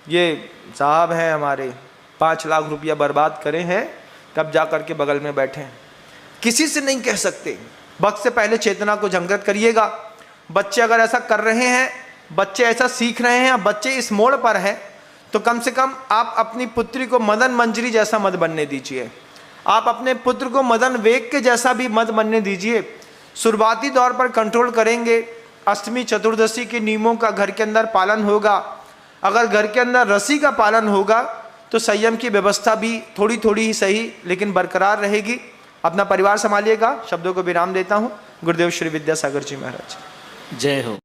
ये साहब हैं हमारे 5 लाख रुपया बर्बाद करे हैं, तब जा करके बगल में बैठे। किसी से नहीं कह सकते। वक्त से पहले चेतना को जागृत करिएगा। बच्चे अगर ऐसा कर रहे हैं, बच्चे ऐसा सीख रहे हैं, बच्चे इस मोड़ पर हैं, तो कम से कम आप अपनी पुत्री को मदन मंजरी जैसा मत बनने दीजिए। आप अपने पुत्र को मदन वेग के जैसा भी मत बनने दीजिए। शुरुआती दौर पर कंट्रोल करेंगे। अष्टमी चतुर्दशी के नियमों का घर के अंदर पालन होगा। अगर घर के अंदर रसी का पालन होगा तो संयम की व्यवस्था भी थोड़ी थोड़ी ही सही लेकिन बरकरार रहेगी। अपना परिवार संभालिएगा। शब्दों को विराम देता हूँ। गुरुदेव श्री विद्यासागर जी महाराज। जय हो।